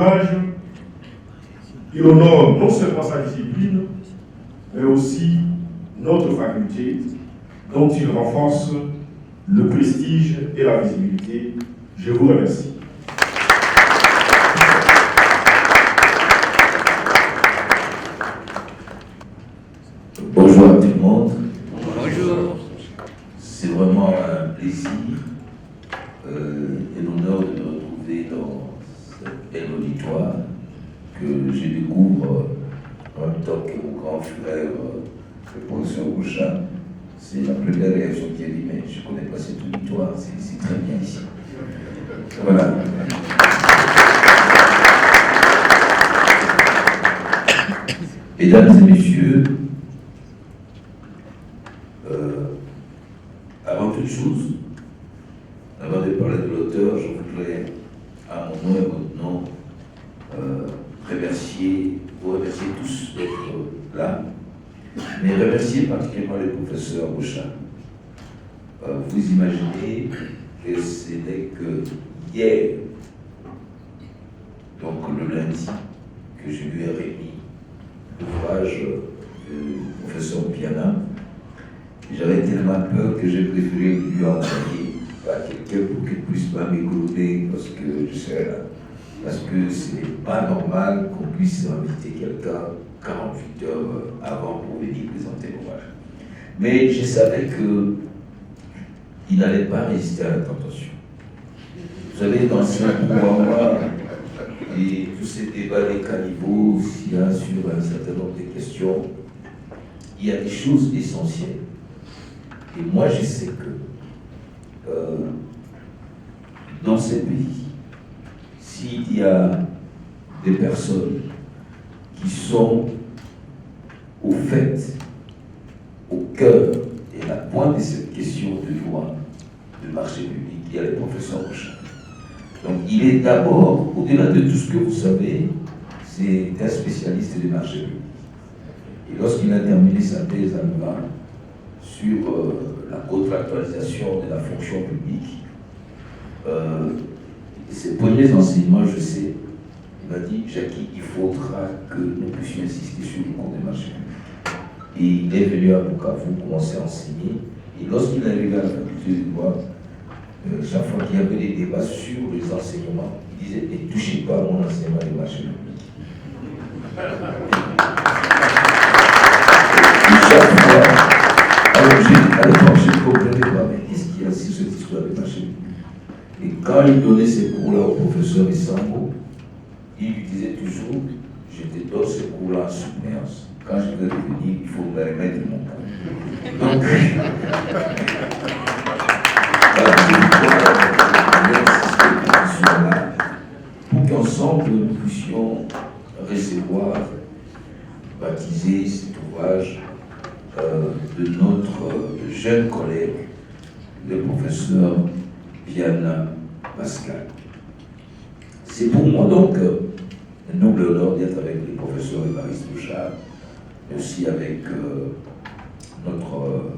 ouvrage, il honore non seulement sa discipline, mais aussi notre faculté, dont il renforce le prestige et la visibilité. Je vous remercie. Bonjour à tout le monde. Bonjour. C'est vraiment un plaisir et l'honneur de me retrouver dans cette belle auditoire que je découvre en même temps que mon grand frère, le professeur Boucha. C'est la première réaction qui a dit, mais je ne connais pas cette auditoire, c'est très bien ici. Voilà. Mesdames et messieurs, avant toute chose, avant de parler de l'auteur, je voudrais, à mon nom et votre nom, vous remercier tous d'être là, mais remercier particulièrement le professeur Boucha. Vous imaginez que ce n'est que hier, donc le lundi, que je lui ai remis l'ouvrage du professeur Piana. J'avais tellement peur que j'ai préféré lui envoyer à quelqu'un pour qu'il ne puisse pas m'écouter parce que je serai là. Parce que ce n'est pas normal qu'on puisse inviter quelqu'un 48 heures avant pour venir présenter l'ouvrage. Mais je savais qu'il n'allait pas résister à la tentation. Vous savez, dans ce pouvoir et tous ces débats des caniveaux, s'il y a sur un certain nombre de questions, il y a des choses essentielles. Et moi, je sais que dans ces pays, s'il y a des personnes qui sont au fait, au cœur et à la pointe de cette question de loi, de marché public, il y a les professeurs Boucha. Donc, il est d'abord, au-delà de tout ce que vous savez, c'est un spécialiste des marchés publics. Et lorsqu'il a terminé sa thèse à Louvain, sur la contractualisation de la fonction publique, ses premiers enseignements, je sais, il m'a dit, Jackie, il faudra que nous puissions insister sur le cours des marchés publics. Et il est venu à Bukavu commencer à enseigner. Et lorsqu'il est arrivé à la faculté de droit, chaque fois qu'il y avait des débats sur les enseignements, il disait, ne touchez pas à mon enseignement des marchés publics. Et chaque fois, à l'époque, je ne comprenais pas, mais qu'est-ce qu'il y a sur cette histoire des marchés publics? Et quand il donnait ces cours-là au professeur Issango, il lui disait toujours, je te donne ces cours-là en suppléance. Quand je vais revenir, il faut me remettre mon cours. Donc, voilà, pour qu'ensemble nous puissions recevoir, baptiser cet ouvrage de notre jeune collègue, le professeur Piana Pascal. C'est pour moi donc un noble honneur d'être avec le professeur Évariste Bouchard, mais aussi avec notre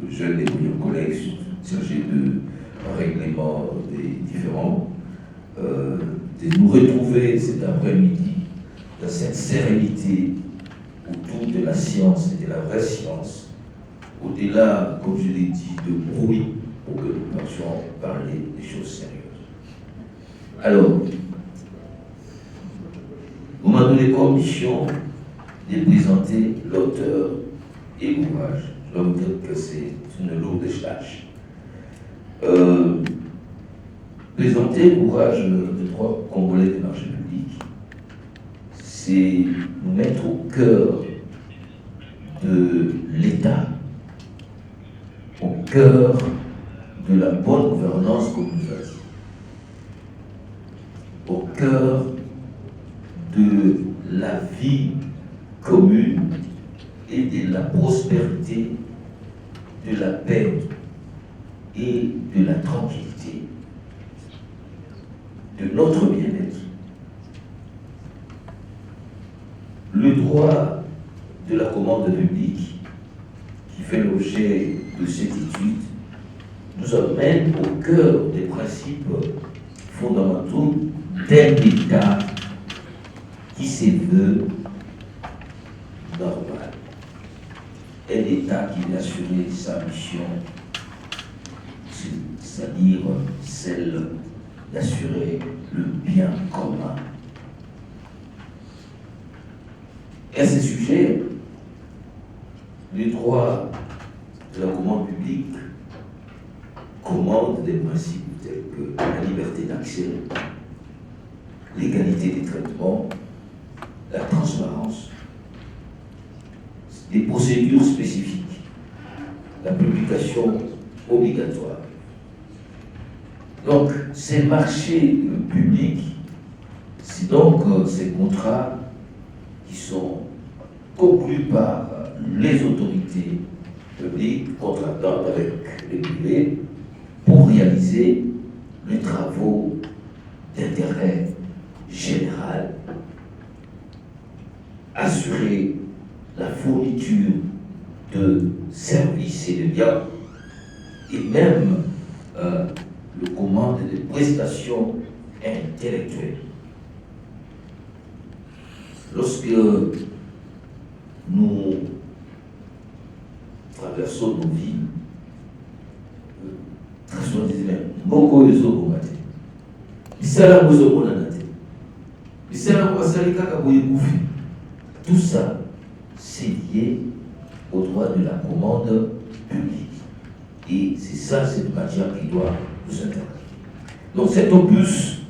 jeune et brillant collègue chargé de règlement des différends, de nous retrouver cet après-midi dans cette sérénité autour de la science et de la vraie science, au-delà, comme je l'ai dit, de bruit, pour que nous puissions parler des choses sérieuses. Alors, vous m'avez donné comme mission de présenter l'auteur et l'ouvrage. Je dois vous dire que c'est une lourde tâche. Présenter l'ouvrage de trois Congolais des marchés publics, c'est nous mettre au cœur de l'État, au cœur de la bonne gouvernance communautaire, au cœur de la vie commune et de la prospérité, de la paix et de la tranquillité, de notre bien-être. Le droit de la commande publique qui fait l'objet de cette étude nous amène au cœur des principes fondamentaux d'un État qui se veut normal. Un État qui veut assurer sa mission, c'est-à-dire celle d'assurer le bien commun. Et à ce sujet, les droits de la commande publique commandent des principes tels que la liberté d'accès, l'égalité des traitements, la transparence, des procédures spécifiques, la publication obligatoire. Donc, ces marchés publics, c'est donc ces contrats qui sont conclus par les autorités publiques contractantes avec les privés pour réaliser les travaux d'intérêt général, assurer la fourniture de services et de biens, et même le commande de prestations intellectuelles. Lorsque nous traversons nos vies, très souvent disons, Moko Ezo Komate, Bisala Mozo Monanate, Bisala Mwasali Kaka Boyekoufi. Tout ça, c'est lié au droit de la commande publique. Et c'est ça, cette matière qui doit nous intéresser. Donc cet opus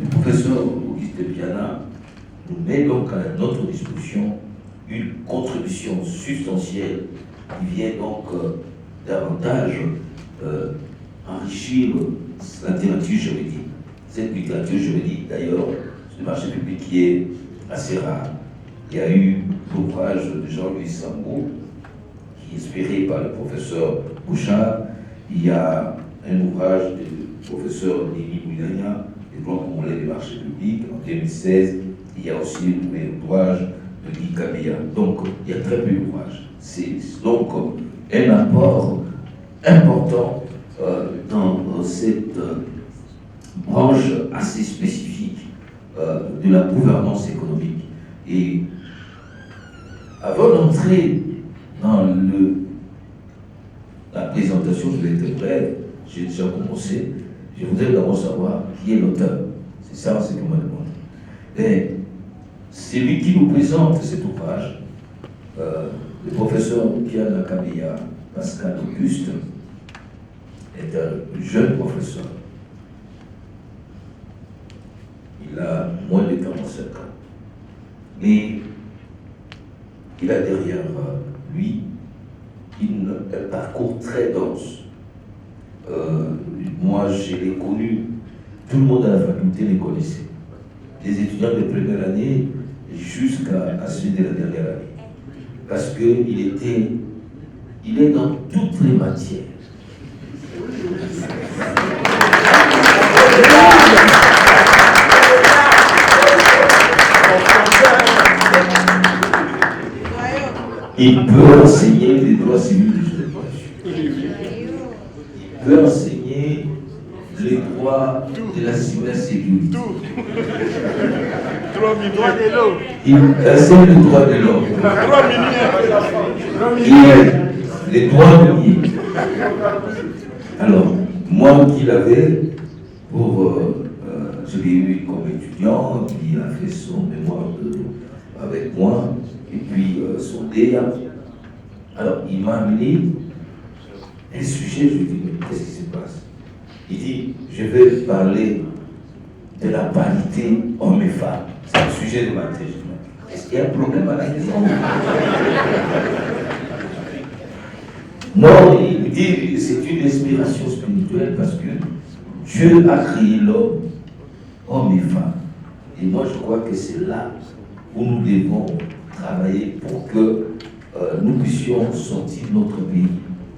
du professeur Auguste Piana nous met donc à notre disposition une contribution substantielle qui vient donc davantage enrichir la littérature juridique. Cette littérature juridique, d'ailleurs, c'est un marché public qui est assez rare. Il y a eu l'ouvrage de Jean-Louis Sambou, qui est inspiré par le professeur Bouchard. Il y a un ouvrage du professeur Nini Moulania, des droits congolais des marchés publics, en 2016. Il y a aussi un ouvrage de Guy Kabila. Donc, il y a très peu d'ouvrages. C'est donc un apport important dans cette branche assez spécifique de la gouvernance économique. Et avant d'entrer dans la présentation, je vais être bref, j'ai déjà commencé. Je voudrais d'abord savoir qui est l'auteur. C'est ça ce qu'on m'a demandé. Et c'est lui qui nous présente cet ouvrage, le professeur Piana Kabeya Pascal Auguste, est un jeune professeur. Il a moins de 45 ans. Mais il a derrière lui un parcours très dense. Moi, je l'ai connu, tout le monde à la faculté les connaissait. Des étudiants de première année jusqu'à ceux de la dernière année. Parce qu'il est dans toutes les matières. Il peut enseigner les droits civils du juridique. Il peut enseigner les droits de la cybersécurité. Il enseigne le droit de l'homme. Et les droits miniers. Alors, moi qui l'avais, je l'ai eu comme étudiant, qui a fait son mémoire avec moi, et puis son DEA. Alors, il m'a amené un sujet, je lui ai dit, mais qu'est-ce qui se passe? Il dit, je vais parler de la parité hommes et femmes. C'est le sujet de ma thèse. Est-ce qu'il y a un problème à la maison? Non, il me dit, c'est une inspiration spirituelle parce que Dieu a créé l'homme, homme et femme. Et moi, je crois que c'est là où nous devons travailler pour que nous puissions sortir notre pays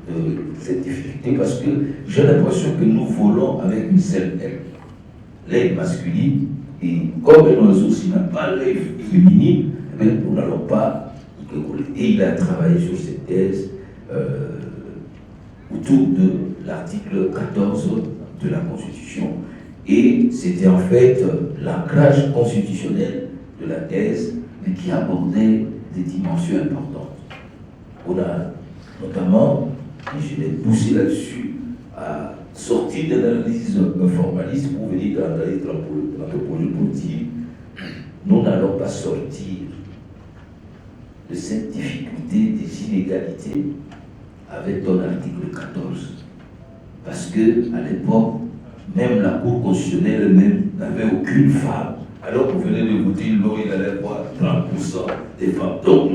de cette difficulté, parce que j'ai l'impression que nous volons avec une seule aile, l'aile masculine, et comme nous aussi n'a pas l'aile féminine, nous n'allons pas y décoller. Et il a travaillé sur cette thèse autour de l'article 14 de la Constitution, et c'était en fait l'ancrage constitutionnel de de la thèse, mais qui abordait des dimensions importantes. On a notamment, et je l'ai poussé là-dessus, à sortir de l'analyse formaliste pour venir dans l'anthropologie politique. Nous n'allons pas sortir de cette difficulté des inégalités avec ton article 14. Parce que à l'époque, même la Cour constitutionnelle même n'avait aucune femme. Alors qu'on venait de voter une loi, il allait avoir 30% des femmes. Donc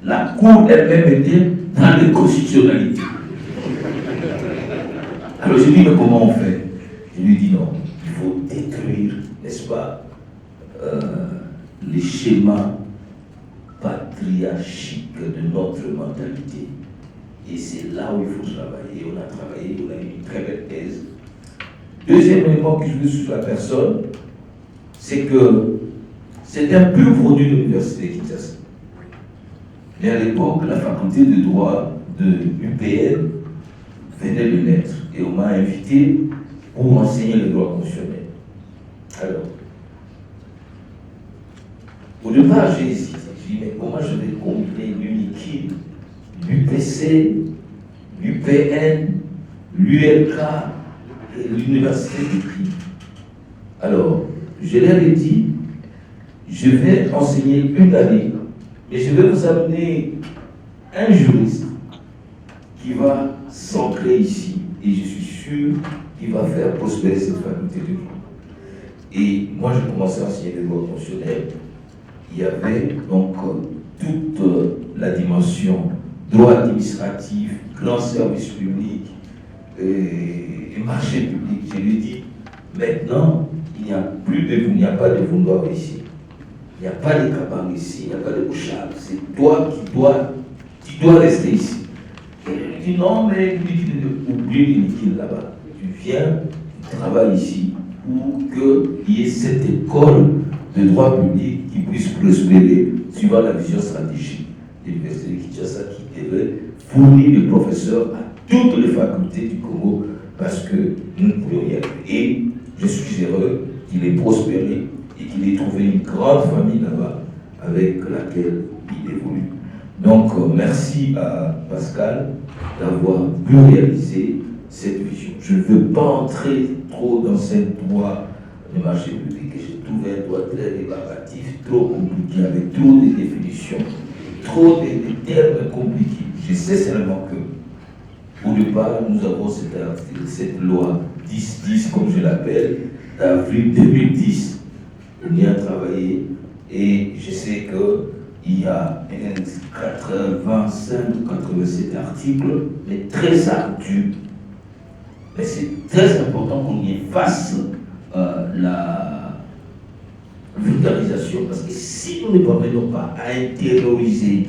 la Cour elle-même était dans l'inconstitutionnalité. Alors je lui dis, mais comment on fait? Je lui dis non, il faut détruire, n'est-ce pas, les schémas patriarchiques de notre mentalité. Et c'est là où il faut travailler. On a travaillé, on a eu une très belle thèse. Deuxième élément que je veux sur la personne, c'est que c'est un pur produit de l'université Kinshasa. Mais à l'époque, la faculté de droit de l'UPN venait de naître et on m'a invité pour enseigner le droit constitutionnel. Alors, au départ, j'ai hésité. J'ai dit, mais comment je vais combiner l'UNIKID, l'UPC, l'UPN, l'ULK et l'université du prix? Alors, je leur ai dit, je vais enseigner une année, et je vais vous amener un juriste qui va s'ancrer ici, et je suis sûr qu'il va faire prospérer cette faculté de droit. Et moi, j'ai commencé à enseigner le droit constitutionnel. Il y avait donc toute la dimension droit administratif, grand service public et marché public. Je lui ai dit, maintenant, il n'y a pas de vouloir ici. Il n'y a pas de cabane ici, il n'y a pas de bouchard. C'est toi qui dois rester ici. Et il dit non, mais oublie l'iniquité là-bas. Tu viens, tu travailles ici pour qu'il y ait cette école de droit public qui puisse prospérer suivant la vision stratégique de l'Université de Kinshasa qui devait fournir des professeurs à toutes les facultés du Congo parce que nous ne pouvions y aller. Et je suis heureux qu'il ait prospéré et qu'il ait trouvé une grande famille là-bas avec laquelle il évolue. Donc, merci à Pascal d'avoir pu réaliser cette vision. Je ne veux pas entrer trop dans cette droit de marché public. J'ai trouvé un droit très débarratif, trop compliqué, avec trop de définitions, trop de termes compliqués. Je sais seulement que, au départ, nous avons cette loi 10-10, comme je l'appelle, d'avril 2010. On y a travaillé et je sais qu'il y a 85 ou 87 articles, mais très ardus. Mais c'est très important qu'on y fasse la vulgarisation, parce que si nous ne parvenons pas à intérioriser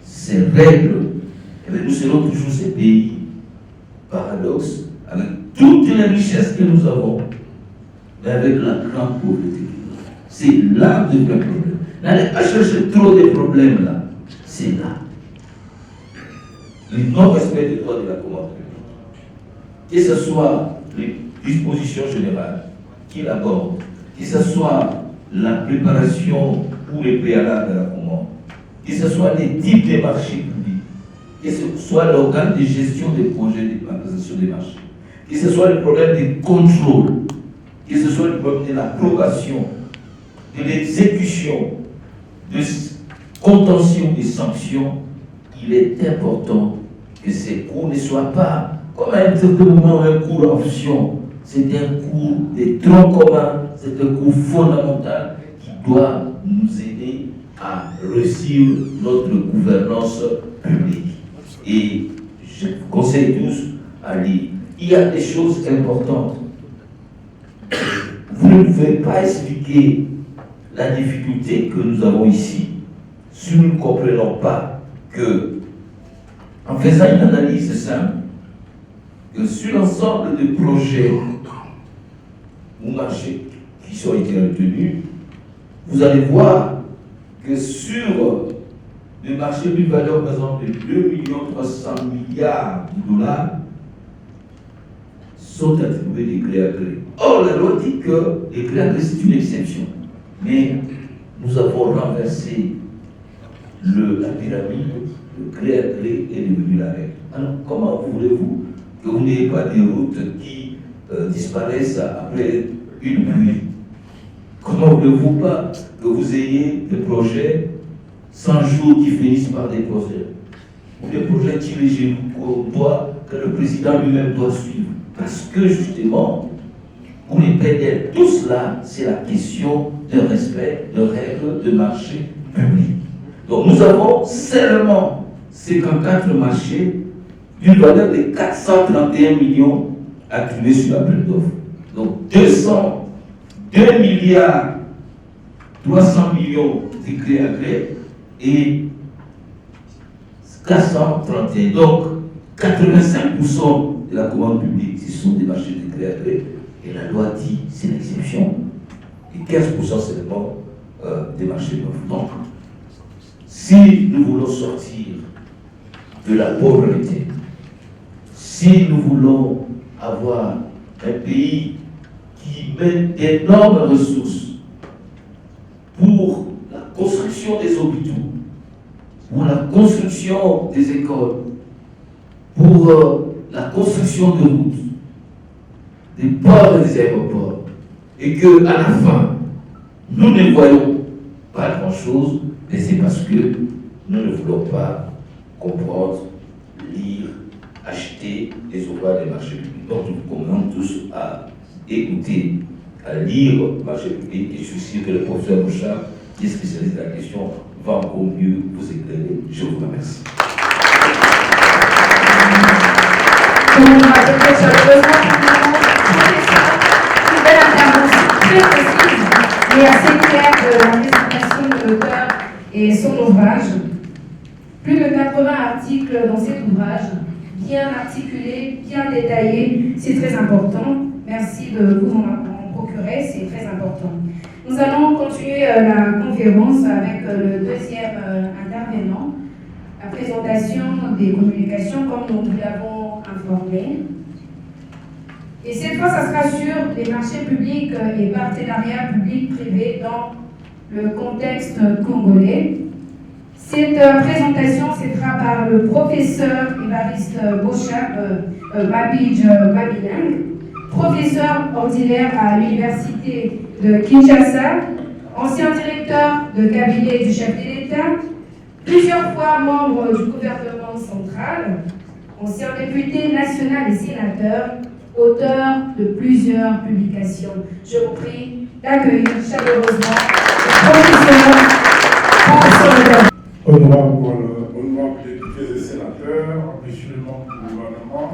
ces règles, eh bien, nous serons toujours ces pays paradoxes, avec toutes les richesses que nous avons, mais avec la grande pauvreté. C'est là le vrai problème. N'allez pas chercher trop de problèmes là. C'est là. Le non-respect des droits de la commande publique. Que ce soit les dispositions générales qu'il aborde, que ce soit la préparation ou les préalables de la commande, que ce soit les types de marchés publics, que ce soit l'organe de gestion des projets de privatisation des marchés, que ce soit le problème du contrôle, que ce soit le problème de l'approbation, de l'exécution, de contention des sanctions, il est important que ces cours ne soient pas comme à un certain moment un cours en option. C'est un cours de tronc commun, c'est un cours fondamental qui doit nous aider à réussir notre gouvernance publique. Et je vous conseille tous à lire. Il y a des choses importantes. Vous ne pouvez pas expliquer la difficulté que nous avons ici si nous ne comprenons pas que, en faisant une analyse simple, que sur l'ensemble des projets ou marchés qui ont été retenus, vous allez voir que sur le marché d'une valeur, par exemple, de 2 300 milliards de dollars, sont attribués des gré à gré. Or, la loi dit que les gré à gré, c'est une exception. Mais nous avons renversé la pyramide, le gré à gré est devenu la règle. Alors, comment voulez-vous que vous n'ayez pas des routes qui disparaissent après une pluie? Comment voulez-vous pas que vous ayez des projets 100 jours qui finissent par des projets? Ou des projets que le président lui-même doit suivre? Parce que justement, pour les PDL, tout cela, c'est la question de respect de règles de marché public. Donc nous avons seulement 54 marchés d'une valeur de 431 millions attribués sur l'appel d'offres. Donc 2 milliards 300 millions de gré à gré et 431. Donc 85% de la commande publique, ce sont des marchés de gré à gré. Et la loi dit c'est l'exception. Et 15% seulement des marchés d'offres. Donc, si nous voulons sortir de la pauvreté, si nous voulons avoir un pays qui met d'énormes ressources pour la construction des hôpitaux, pour la construction des écoles, pour la construction de routes, des ports et des aéroports, et que à la fin, nous ne voyons pas grand-chose, mais c'est parce que nous ne voulons pas comprendre, lire, acheter des ouvrages des marchés publics. Donc nous commandons tous à écouter, à lire le marché public, et je suis sûr que le professeur Bouchard, qui est spécialiste de la question, va encore mieux vous éclairer. Je vous remercie. Une belle intervention très précise et assez claire de la présentation de l'auteur et son ouvrage. Plus de 80 articles dans cet ouvrage, bien articulés, bien détaillés, c'est très important. Merci de vous en procurer, c'est très important. Nous allons continuer la conférence avec le deuxième intervenant, la présentation des communications comme nous l'avons informé. Et cette fois, ça sera sur les marchés publics et partenariats publics-privés dans le contexte congolais. Cette présentation sera par le professeur Évariste Mabidj Mabilang, professeur ordinaire à l'Université de Kinshasa, ancien directeur de cabinet du chef de l'État, plusieurs fois membre du gouvernement central, ancien député national et sénateur, auteur de plusieurs publications. Je vous prie d'accueillir chaleureusement le professeur François. Honorables députés et sénateurs, messieurs les membres du gouvernement,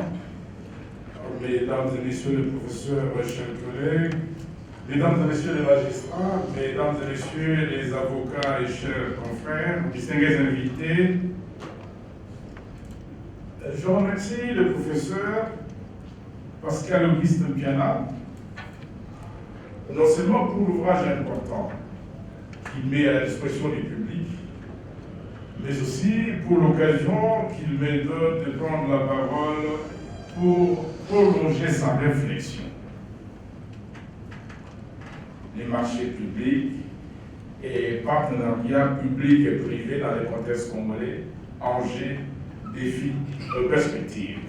mesdames et messieurs les professeurs, chers collègues, mesdames et messieurs les magistrats, mesdames et messieurs les avocats et chers confrères, distingués invités, je remercie le professeur Pascal Auguste Piana, non seulement pour l'ouvrage important qu'il met à la disposition du public, mais aussi pour l'occasion qu'il me donne de prendre la parole pour prolonger sa réflexion. Les marchés publics et partenariats publics et privés dans les contextes congolais, enjeux, défis, perspectives.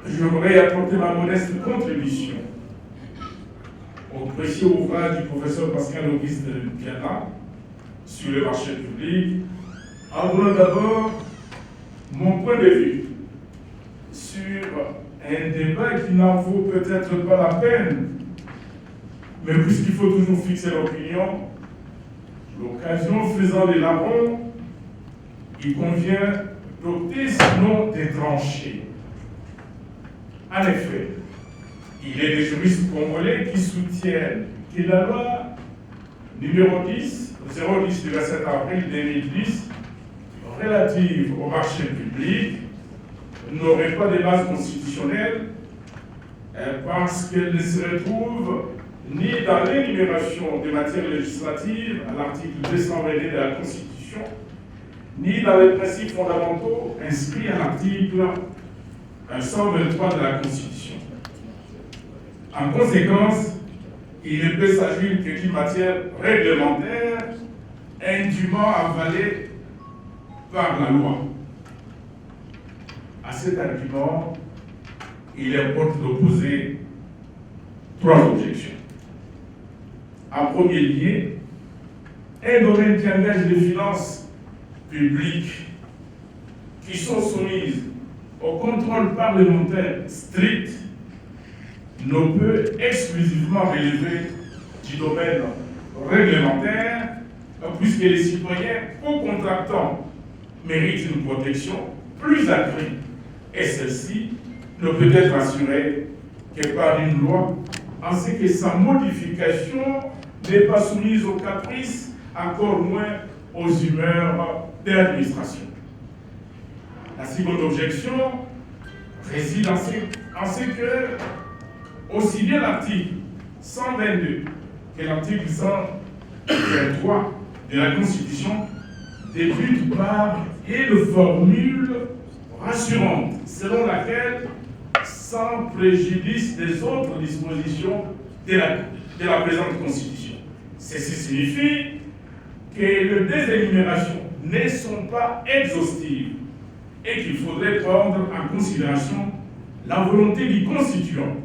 J'aimerais apporter ma modeste contribution au précieux ouvrage du professeur Pascal Auguste Piana sur le marché public, en donnant d'abord mon point de vue sur un débat qui n'en vaut peut-être pas la peine, mais puisqu'il faut toujours fixer l'opinion, l'occasion faisant des larrons, il convient d'opter sinon des tranchées. En effet, il est des juristes congolais qui soutiennent que la loi numéro 010 du 27 avril 2010 relative au marché public n'aurait pas de base constitutionnelle parce qu'elle ne se retrouve ni dans l'énumération des matières législatives à l'article 222 de la Constitution, ni dans les principes fondamentaux inscrits à l'article 123 de la Constitution. En conséquence, il ne peut s'agir que d'une matière réglementaire indûment avalée par la loi. À cet argument, il importe d'opposer 3 objections. En premier lieu, un domaine qui engage les finances publiques qui sont soumises au contrôle parlementaire strict ne peut exclusivement relever du domaine réglementaire, puisque les citoyens ou contractants méritent une protection plus accrue, et celle-ci ne peut être assurée que par une loi, en ce que sa modification n'est pas soumise aux caprices, encore moins aux humeurs de l'administration. La seconde objection réside en ce que, aussi bien l'article 122 que l'article 123 de la Constitution débutent par une formule rassurante, selon laquelle, sans préjudice des autres dispositions de la présente Constitution. Ceci signifie que les désénumérations ne sont pas exhaustives et qu'il faudrait prendre en considération la volonté du constituant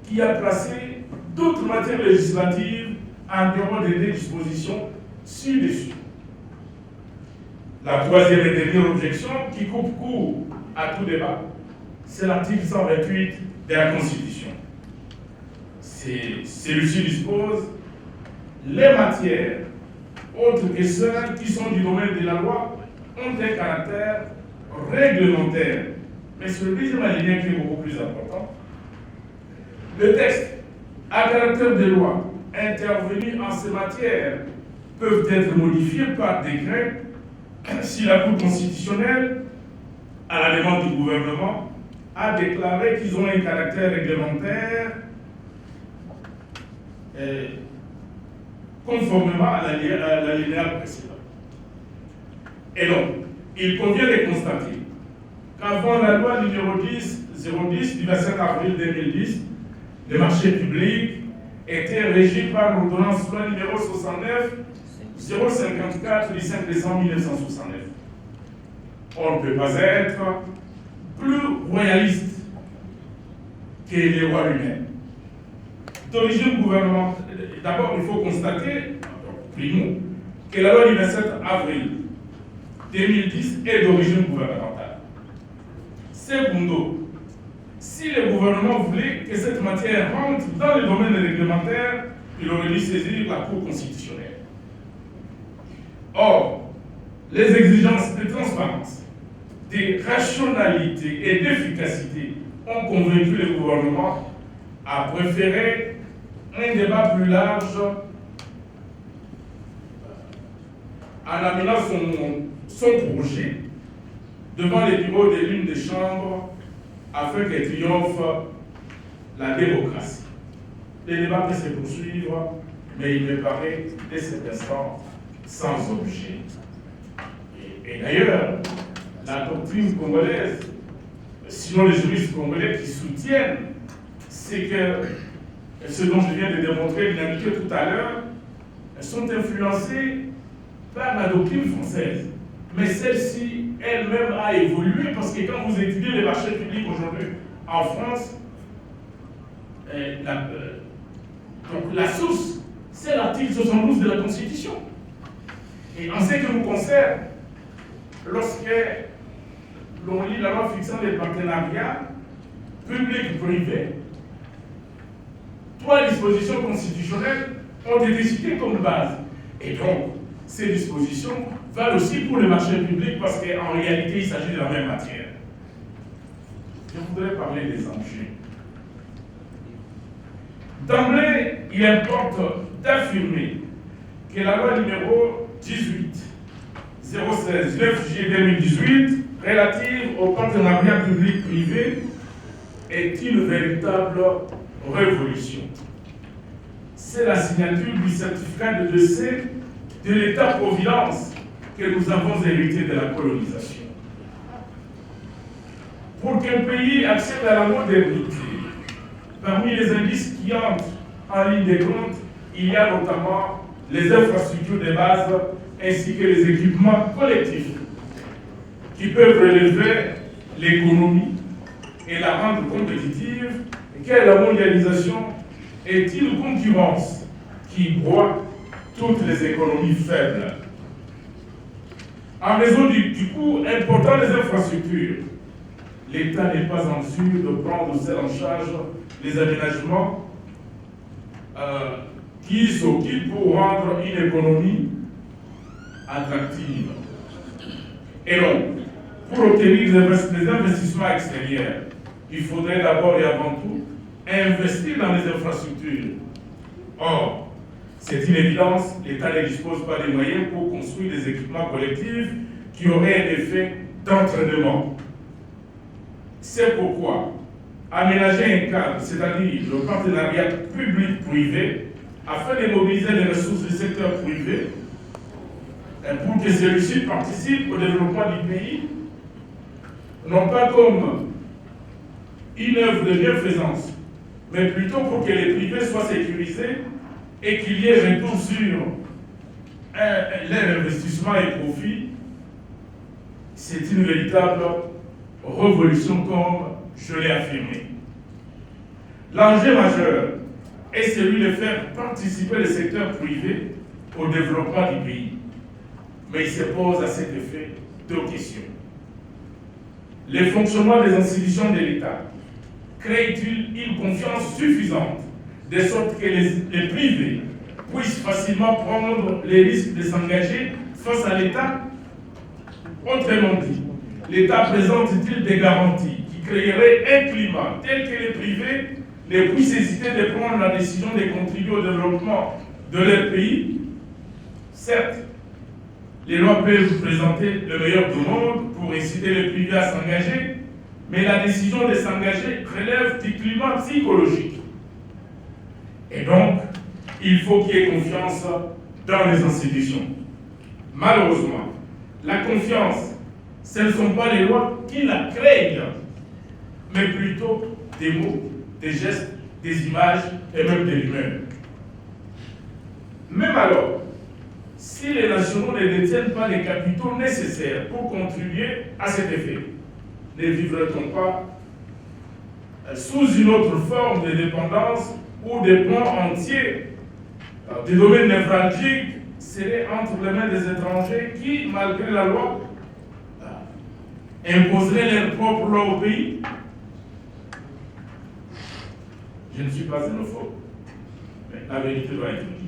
qui a placé d'autres matières législatives en dehors des dispositions ci-dessus. La troisième et dernière objection qui coupe court à tout débat, c'est l'article 128 de la Constitution. Celui-ci dispose les matières autres que celles qui sont du domaine de la loi ont un caractère réglementaire. Mais c'est le deuxième alinéa qui est beaucoup plus important. Le texte à caractère de loi intervenus en ces matières peuvent être modifiés par décret si la Cour constitutionnelle, à la demande du gouvernement, a déclaré qu'ils ont un caractère réglementaire conformément à l'alinéa précédent. Et donc, il convient de constater qu'avant la loi numéro 10/010 du 27 avril 2010, les marchés publics étaient régis par l'ordonnance loi numéro 69/054 du 5 décembre 1969. On ne peut pas être plus royaliste que les lois humaines. D'origine gouvernementale, d'abord il faut constater, primo, que la loi du 27 avril 2010 est d'origine gouvernementale. Secondo, si le gouvernement voulait que cette matière rentre dans le domaine réglementaire, il aurait dû saisir la Cour constitutionnelle. Or, les exigences de transparence, de rationalité et d'efficacité ont convaincu le gouvernement à préférer un débat plus large en amenant son projet devant les bureaux de l'une des chambres afin qu'elle triomphe la démocratie. Le débat peut se poursuivre, mais il me paraît dès cet instant sans objet. Et d'ailleurs, la doctrine congolaise, sinon les juristes congolais qui soutiennent, c'est que ce dont je viens de démontrer, l'indiquer tout à l'heure, sont influencés par la doctrine française. Mais celle-ci elle-même a évolué parce que quand vous étudiez les marchés publics aujourd'hui en France, donc la source, c'est l'article 72 de la Constitution. Et en ce qui nous concerne, lorsque l'on lit la loi fixant les partenariats publics-privés, 3 dispositions constitutionnelles ont été citées comme base. Et donc, ces dispositions valent aussi pour le marché public parce qu'en réalité, il s'agit de la même matière. Je voudrais parler des enjeux. D'emblée, il importe d'affirmer que la loi numéro 18/016 9 juillet 2018 relative au partenariat public-privé est une véritable révolution. C'est la signature du certificat de décès de l'État-providence que nous avons hérité de la colonisation. Pour qu'un pays accède à la modernité, parmi les indices qui entrent En ligne de compte, il y a notamment les infrastructures de base ainsi que les équipements collectifs qui peuvent relever l'économie et la rendre compétitive, car la mondialisation est une concurrence qui broie toutes les économies faibles. En raison du coût important des infrastructures, l'État n'est pas en mesure de prendre seul en charge les aménagements qui s'occupent pour rendre une économie attractive. Et donc, pour obtenir des investissements extérieurs, il faudrait d'abord et avant tout investir dans les infrastructures. Or, c'est une évidence, l'État ne dispose pas des moyens pour construire des équipements collectifs qui auraient un effet d'entraînement. C'est pourquoi aménager un cadre, c'est-à-dire le partenariat public-privé, afin de mobiliser les ressources du secteur privé pour que celui-ci participe au développement du pays, non pas comme une œuvre de bienfaisance, mais plutôt pour que les privés soient sécurisés et qu'il y ait retour sur leur investissement et profit. C'est une véritable révolution, comme je l'ai affirmé. L'enjeu majeur est celui de faire participer le secteur privé au développement du pays. Mais il se pose à cet effet deux questions. Le fonctionnement des institutions de l'État crée-t-il une confiance suffisante de sorte que les privés puissent facilement prendre les risques de s'engager face à l'État? Autrement dit, l'État présente-t-il des garanties qui créeraient un climat tel que les privés ne puissent hésiter de prendre la décision de contribuer au développement de leur pays? Certes, les lois peuvent présenter le meilleur du monde pour inciter les privés à s'engager, mais la décision de s'engager relève du climat psychologique. Et donc, il faut qu'il y ait confiance dans les institutions. Malheureusement, la confiance, ce ne sont pas les lois qui la créent, mais plutôt des mots, des gestes, des images et même des rumeurs. Même alors, si les nationaux ne détiennent pas les capitaux nécessaires pour contribuer à cet effet, ne vivrait-on pas sous une autre forme de dépendance où des pans entiers des domaines névralgiques seraient entre les mains des étrangers qui, malgré la loi, imposeraient leurs propres lois au pays? Je ne suis pas xénophobe, mais la vérité doit être dite.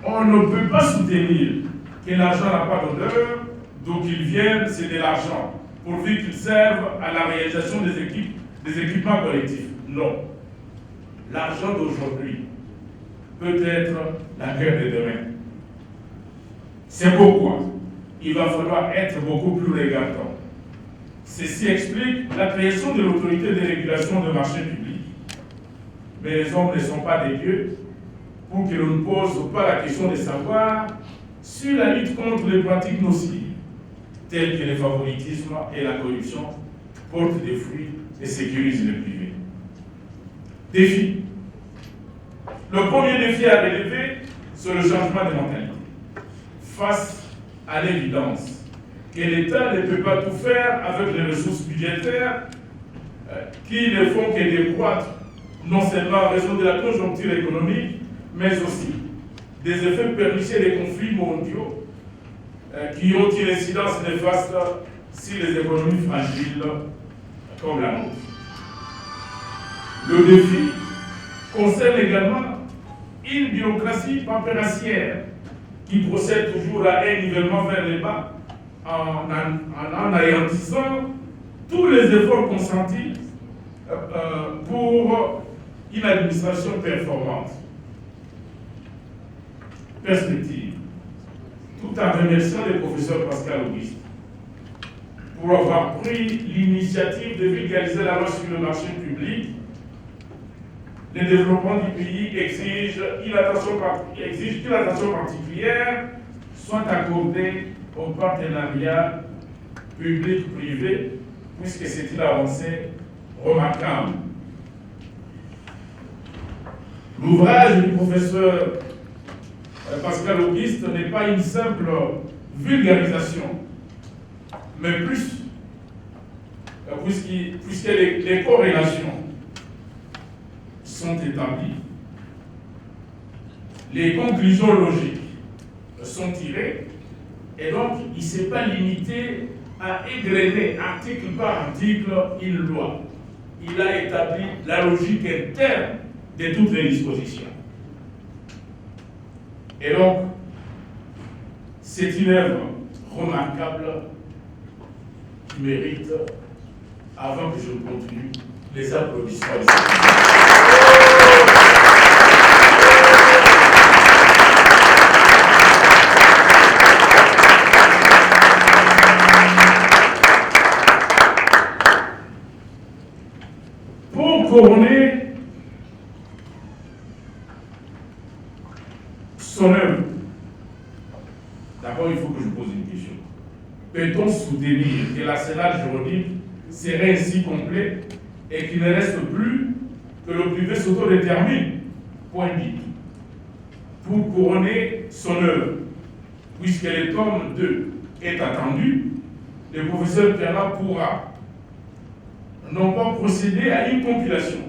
On ne peut pas soutenir que l'argent n'a pas d'odeur, d'où qu'il vienne, c'est de l'argent, pourvu qu'il serve à la réalisation des équipements collectifs. Non. L'argent d'aujourd'hui peut être la guerre de demain. C'est pourquoi il va falloir être beaucoup plus regardant. Ceci explique la création de l'autorité de régulation de marché public. Mais les hommes ne sont pas des dieux pour que l'on ne pose pas la question de savoir si la lutte contre les pratiques nocives, telles que le favoritisme et la corruption, porte des fruits et sécurise les privés. Défi. Le premier défi à relever, c'est le changement de mentalité. Face à l'évidence que l'État ne peut pas tout faire avec les ressources budgétaires qui ne font que décroître, non seulement en raison de la conjoncture économique, mais aussi des effets pernicieux des conflits mondiaux qui ont une incidence néfaste sur les économies fragiles comme la nôtre. Le défi concerne également une bureaucratie paperassière qui procède toujours à un nivellement vers le bas en anéantissant tous les efforts consentis pour une administration performante. Perspective. Tout en remerciant le professeur Pascal Auguste pour avoir pris l'initiative de vulgariser la loi sur le marché public, le développement du pays exige qu'une attention particulière soit accordée au partenariat public-privé, puisque c'est une avancée remarquable. L'ouvrage du professeur Pascal Auguste n'est pas une simple vulgarisation, mais plus, puisque les corrélations sont établies, les conclusions logiques sont tirées, et donc il ne s'est pas limité à égrener article par article une loi. Il a établi la logique interne de toutes les dispositions. Et donc, c'est une œuvre remarquable qui mérite, avant que je continue, les applaudissements. Pour couronner son œuvre, d'abord il faut que je pose une question. Peut-on soutenir que l'arsenal juridique serait ainsi complet et qu'il ne reste plus que le privé s'autodétermine? Point dit. Pour couronner son œuvre, puisque le tome 2 est attendu, le professeur Piana pourra non pas procéder à une compilation,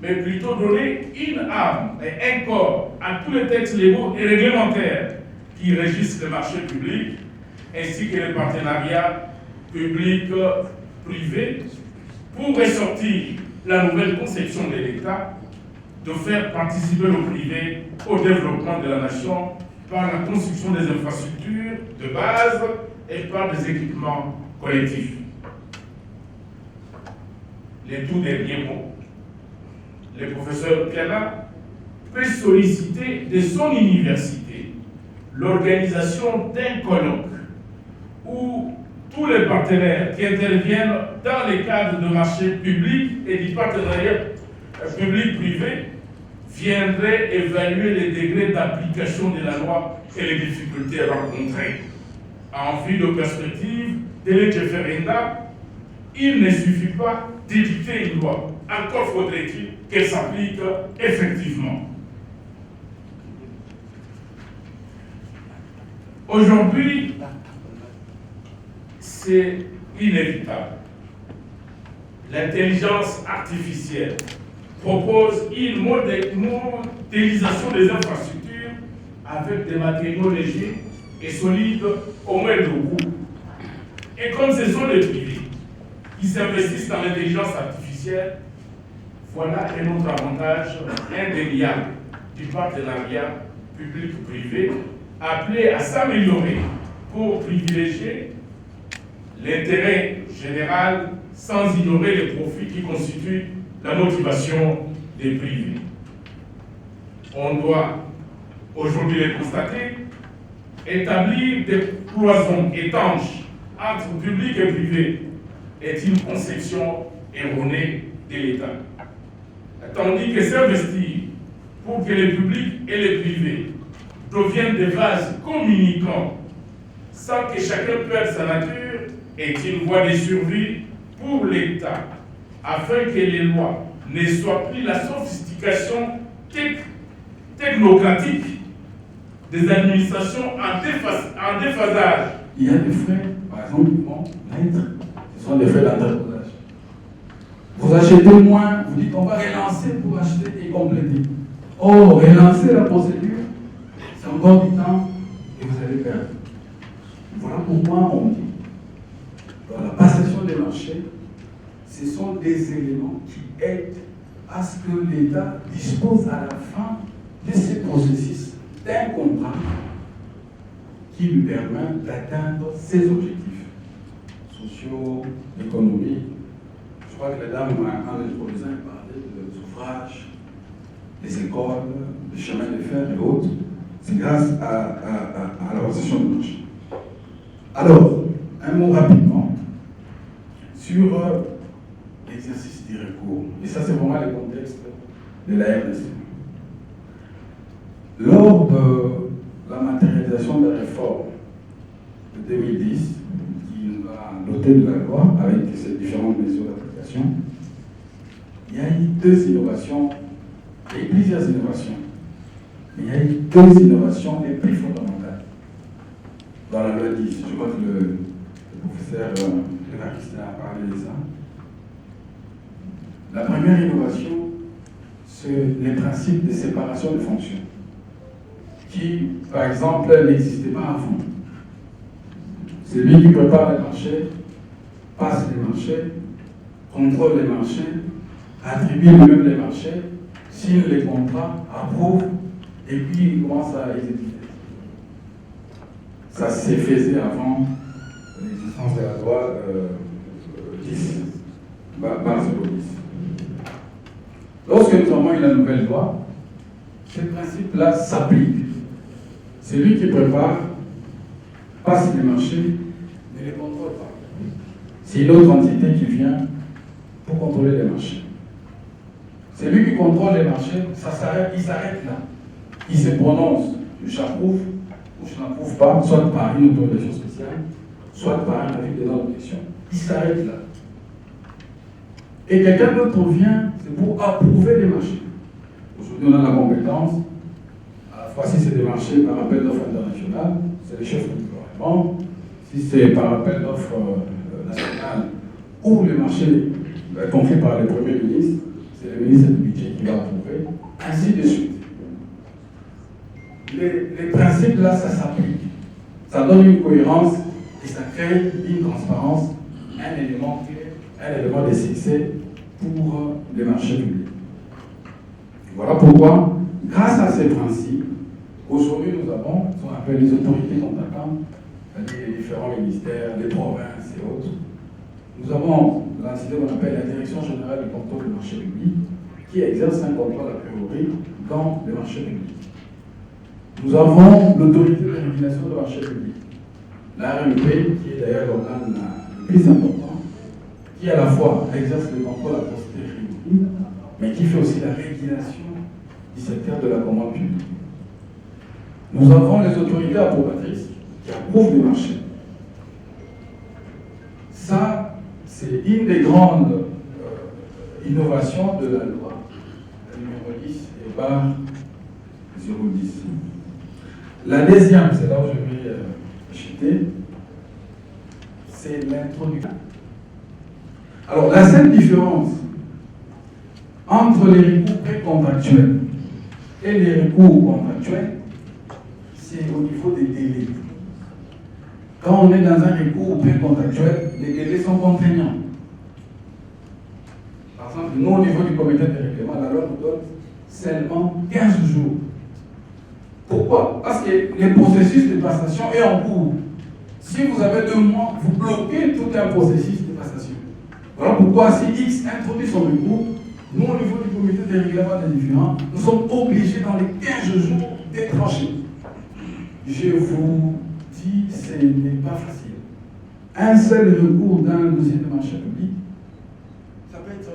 mais plutôt donner une âme et un corps à tous les textes légaux et réglementaires qui régissent le marché public, ainsi que les partenariats public-privé, pour ressortir la nouvelle conception de l'État de faire participer le privé au développement de la nation par la construction des infrastructures de base et par des équipements collectifs. Les tout derniers mots. Le professeur Piana peut solliciter de son université l'organisation d'un colloque où tous les partenaires qui interviennent dans les cadres de marché public et du partenariat public-privé viendraient évaluer les degrés d'application de la loi et les difficultés rencontrées. En vue de perspective de lege ferenda, il ne suffit pas d'édicter une loi. Encore faudrait-il qu'elle s'applique effectivement. Aujourd'hui, c'est inévitable. L'intelligence artificielle propose une modélisation des infrastructures avec des matériaux légers et solides au moins de goût. Et comme ce sont les privés qui s'investissent dans l'intelligence artificielle, voilà un autre avantage indéniable du partenariat public-privé appelé à s'améliorer pour privilégier l'intérêt général sans ignorer les profits qui constituent la motivation des privés. On doit aujourd'hui les constater, établir des cloisons étanches entre public et privé est une conception erronée de l'État. Tandis que s'investir pour que le public et le privé deviennent des vases communicants sans que chacun perde sa nature est une voie de survie pour l'État, afin que les lois ne soient plus la sophistication technocratique des administrations en déphasage. Il y a des frais, par exemple, qui vont naître, ce sont des frais d'interposage. Vous achetez moins, vous dites on va relancer pour acheter et compléter. Or, relancer la procédure, c'est encore du temps et vous allez perdre. Voilà pourquoi on dit, dans la passation des marchés, ce sont des éléments qui aident à ce que l'État dispose à la fin de ce processus d'un contrat qui lui permet d'atteindre ses objectifs sociaux, économiques. Je crois que les dames, en introduisant, parlaient de suffrage, des écoles, des chemins de fer et autres. C'est grâce à la passation de marché. Alors, un mot rapidement sur l'exercice du recours. Et ça, c'est vraiment le contexte de la RDC. Lors de la matérialisation des réformes de 2010, qui nous a doté de la loi avec ses différentes mesures d'application, il y a eu 2 innovations, et plusieurs innovations. Mais il y a eu 2 innovations les plus fondamentales dans la loi 10. Je crois que le professeur Lévariste a parlé de ça. La première innovation, c'est les principes de séparation de fonctions, qui, par exemple, n'existaient pas avant. Celui qui prépare les marchés, passe les marchés, contrôle les marchés, attribue lui-même les marchés, signe les contrats, approuve, et puis il commence à exécuter. Ça s'est fait avant l'existence de la loi 10, Barre 010. Lorsque nous avons eu la nouvelle loi, ces principes-là s'appliquent. C'est lui qui prépare, passe les marchés, ne les contrôle pas. C'est une autre entité qui vient pour contrôler les marchés. C'est lui qui contrôle les marchés, ça s'arrête, il s'arrête là. Il se prononce, j'approuve ou je n'approuve pas, soit par une autorisation spéciale, soit par un avis de non-objection. Il s'arrête là. Et quelqu'un d'autre vient, c'est pour approuver les marchés. Aujourd'hui, on a la compétence, à la fois si c'est des marchés par appel d'offres international, c'est les chefs qui le répondent. Si c'est par appel d'offres national ou les marchés confiés par les premiers ministres, c'est le ministre du budget qui va approuver, ainsi de suite. Les principes là, ça s'applique. Ça donne une cohérence et ça crée une transparence, un élément clé, un élément de succès pour les marchés publics. Voilà pourquoi, grâce à ces principes, aujourd'hui nous avons ce qu'on appelle les autorités compétentes, c'est-à-dire les différents ministères, les provinces et autres. Nous avons l'entité qu'on appelle la Direction générale du contrôle des marchés publics, qui exerce un contrôle a priori dans les marchés publics. Nous avons l'autorité de régulation des marchés publics, la RMP, qui est d'ailleurs l'organe le plus important, qui à la fois exerce le contrôle à posteriori, mais qui fait aussi la régulation du secteur de la commande publique. Nous avons les autorités approbatrices qui approuvent les marchés. Ça, c'est une des grandes innovations de la loi numéro 10 et barre 010. La deuxième, c'est là où je vais chuter, c'est l'introduction. Alors, la seule différence entre les recours précontractuels et les recours contractuels, c'est au niveau des délais. Quand on est dans un recours précontractuel, les délais sont contraignants. Par exemple, nous, au niveau du comité de règlement, la loi nous donne seulement 15 jours. Pourquoi? Parce que le processus de passation est en cours. Si vous avez 2 mois, vous bloquez tout un processus de passation. Voilà pourquoi si X introduit son recours, nous, au niveau du comité de règlement des différends, nous sommes obligés dans les 15 jours d'être tranchés. Je vous dis, ce n'est pas facile. Un seul recours dans un dossier de marché public, ça peut être,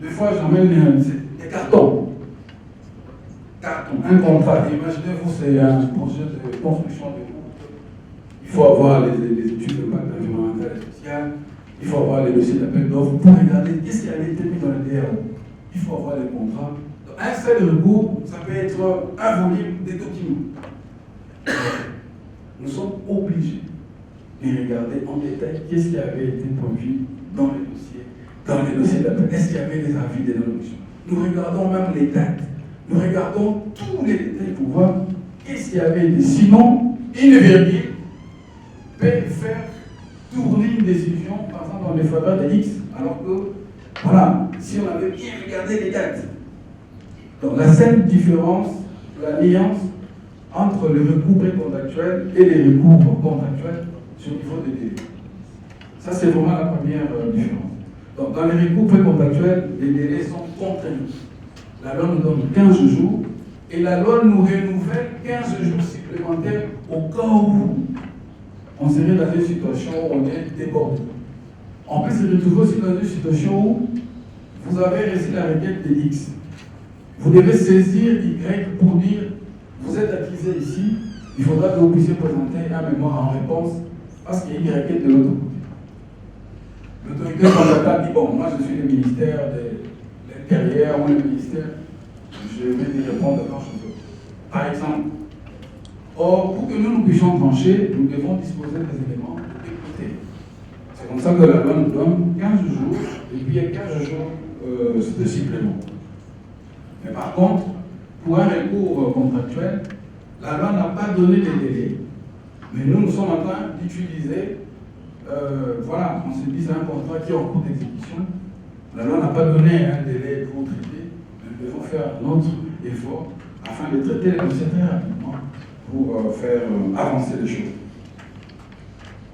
des fois j'emmène des cartons. Un contrat, imaginez-vous, c'est un projet de construction de route. Il faut avoir les études de impact environnemental et social, il faut avoir les dossiers d'appel d'offres pour regarder qu'est-ce qui avait été mis dans le DRO. Il faut avoir les contrats. Donc, un seul recours, ça peut être un volume des documents. Nous sommes obligés de regarder en détail qu'est-ce qui avait été prévu dans les dossiers d'appel. Est-ce qu'il y avait des avis des non-options? Nous regardons même les dates. Nous regardons tous les détails pour voir qu'est-ce qui avait été. Sinon, une virgule peut faire tourner une décision, par exemple, en défaveur de X, alors que, voilà, si on avait bien regardé les dates. Donc, la seule différence, la nuance entre le recours précontractuel et les recours contractuels sur le niveau des délais. Ça, c'est vraiment la première différence. Donc, dans les recours précontractuels, les délais sont contraignants. La loi nous donne 15 jours et la loi nous renouvelle 15 jours supplémentaires au cas où on serait dans une situation où on est débordé. On peut se retrouver aussi dans une situation où vous avez reçu la requête de X. Vous devez saisir Y pour dire vous êtes accusé ici, il faudra que vous puissiez présenter un mémoire en réponse parce qu'il y a une requête de l'autre côté. L'autorité contractante dit bon, moi je suis le ministère de derrière ou le ministère, je vais y répondre à chose. Par exemple, or, pour que nous puissions trancher, nous devons disposer des éléments pour écouter. C'est comme ça que la loi nous donne 15 jours, et puis il y a 15 jours de supplément. Mais par contre, pour un recours contractuel, la loi n'a pas donné de délai, mais nous sommes en train d'utiliser, voilà, on s'est dit c'est un contrat qui est en cours d'exécution. La loi n'a pas donné un délai pour traiter, mais nous devons faire notre effort afin de traiter les dossiers très rapidement pour faire avancer les choses.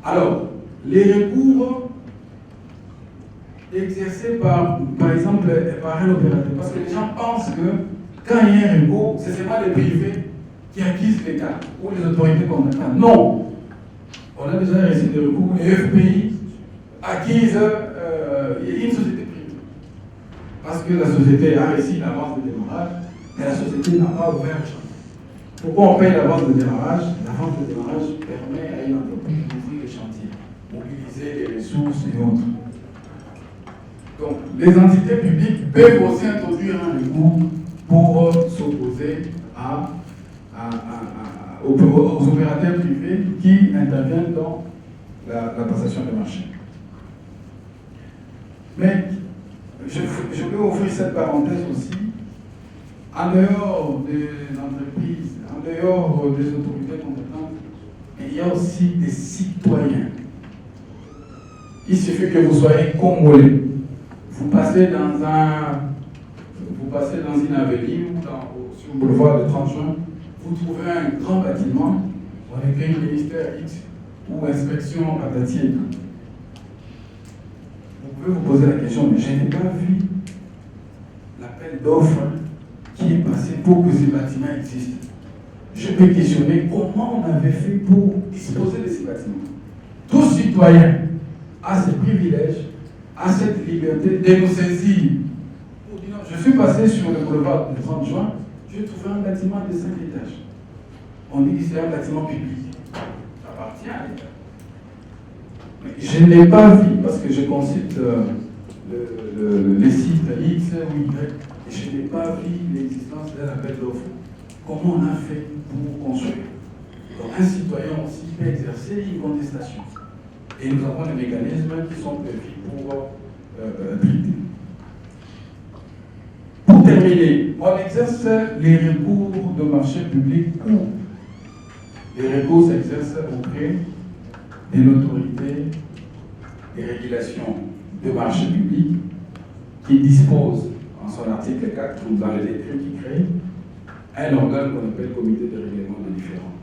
Alors, les recours exercés par exemple, par un opérateur, parce que les gens pensent que quand il y a un recours, ce n'est pas les privés qui acquisent les cas ou les autorités compétentes. Non! On a déjà reçu des recours, les FPI acquisent une société privée. Parce que la société a réussi l'avance de démarrage, mais la société n'a pas ouvert le chantier. Pourquoi on paye l'avance de démarrage? L'avance de démarrage permet à une entreprise d'ouvrir le chantier, mobiliser les ressources et autres. Donc, les entités publiques peuvent aussi introduire un recours pour s'opposer aux opérateurs privés qui interviennent dans la passation des marchés. Mais je peux ouvrir cette parenthèse aussi. En dehors des entreprises, en dehors des autorités compétentes, il y a aussi des citoyens. Il suffit que vous soyez congolais. Vous passez dans une avenue ou sur le boulevard de 30 juin, vous trouvez un grand bâtiment, on écrit ministère X ou inspection patati et tout. Vous pouvez vous poser la question, mais je n'ai pas vu l'appel d'offres qui est passé pour que ces bâtiments existent. Je peux questionner comment on avait fait pour disposer de ces bâtiments. Tout citoyen a ce privilège, a cette liberté de nous saisir. Je suis passé sur le boulevard du 30 juin, j'ai trouvé un bâtiment de 5 étages. On dit que c'est un bâtiment public. Ça appartient à l'État. Je ne l'ai pas vu parce que je consulte les sites X ou Y et je n'ai pas vu l'existence d'un appel d'offres. Comment on a fait pour construire? Donc un citoyen aussi peut exercer une contestation. Et nous avons des mécanismes qui sont prévus pour traiter. Pour terminer, on exerce les recours de marché public où les recours s'exercent auprès de l'autorité des régulations de marché public qui dispose en son article 4 ou dans les décrets qui créent un organe qu'on appelle comité de règlement des différends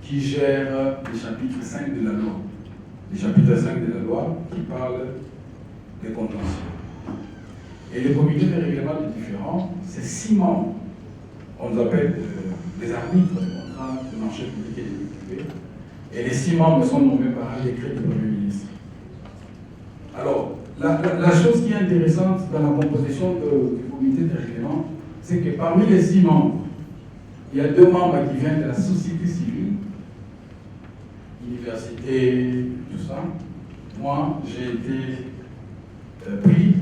qui gère le chapitre 5 de la loi. Le chapitre 5 de la loi qui parle des contentieux. Et le comité de règlement des différends, c'est 6 membres. On nous appelle des arbitres des contrats de marché public et des privés. Et les 6 membres sont nommés par un décret du Premier ministre. Alors, la chose qui est intéressante dans la composition du comité de règlement, c'est que parmi les 6 membres, il y a 2 membres qui viennent de la société civile, université, tout ça. Moi, j'ai été pris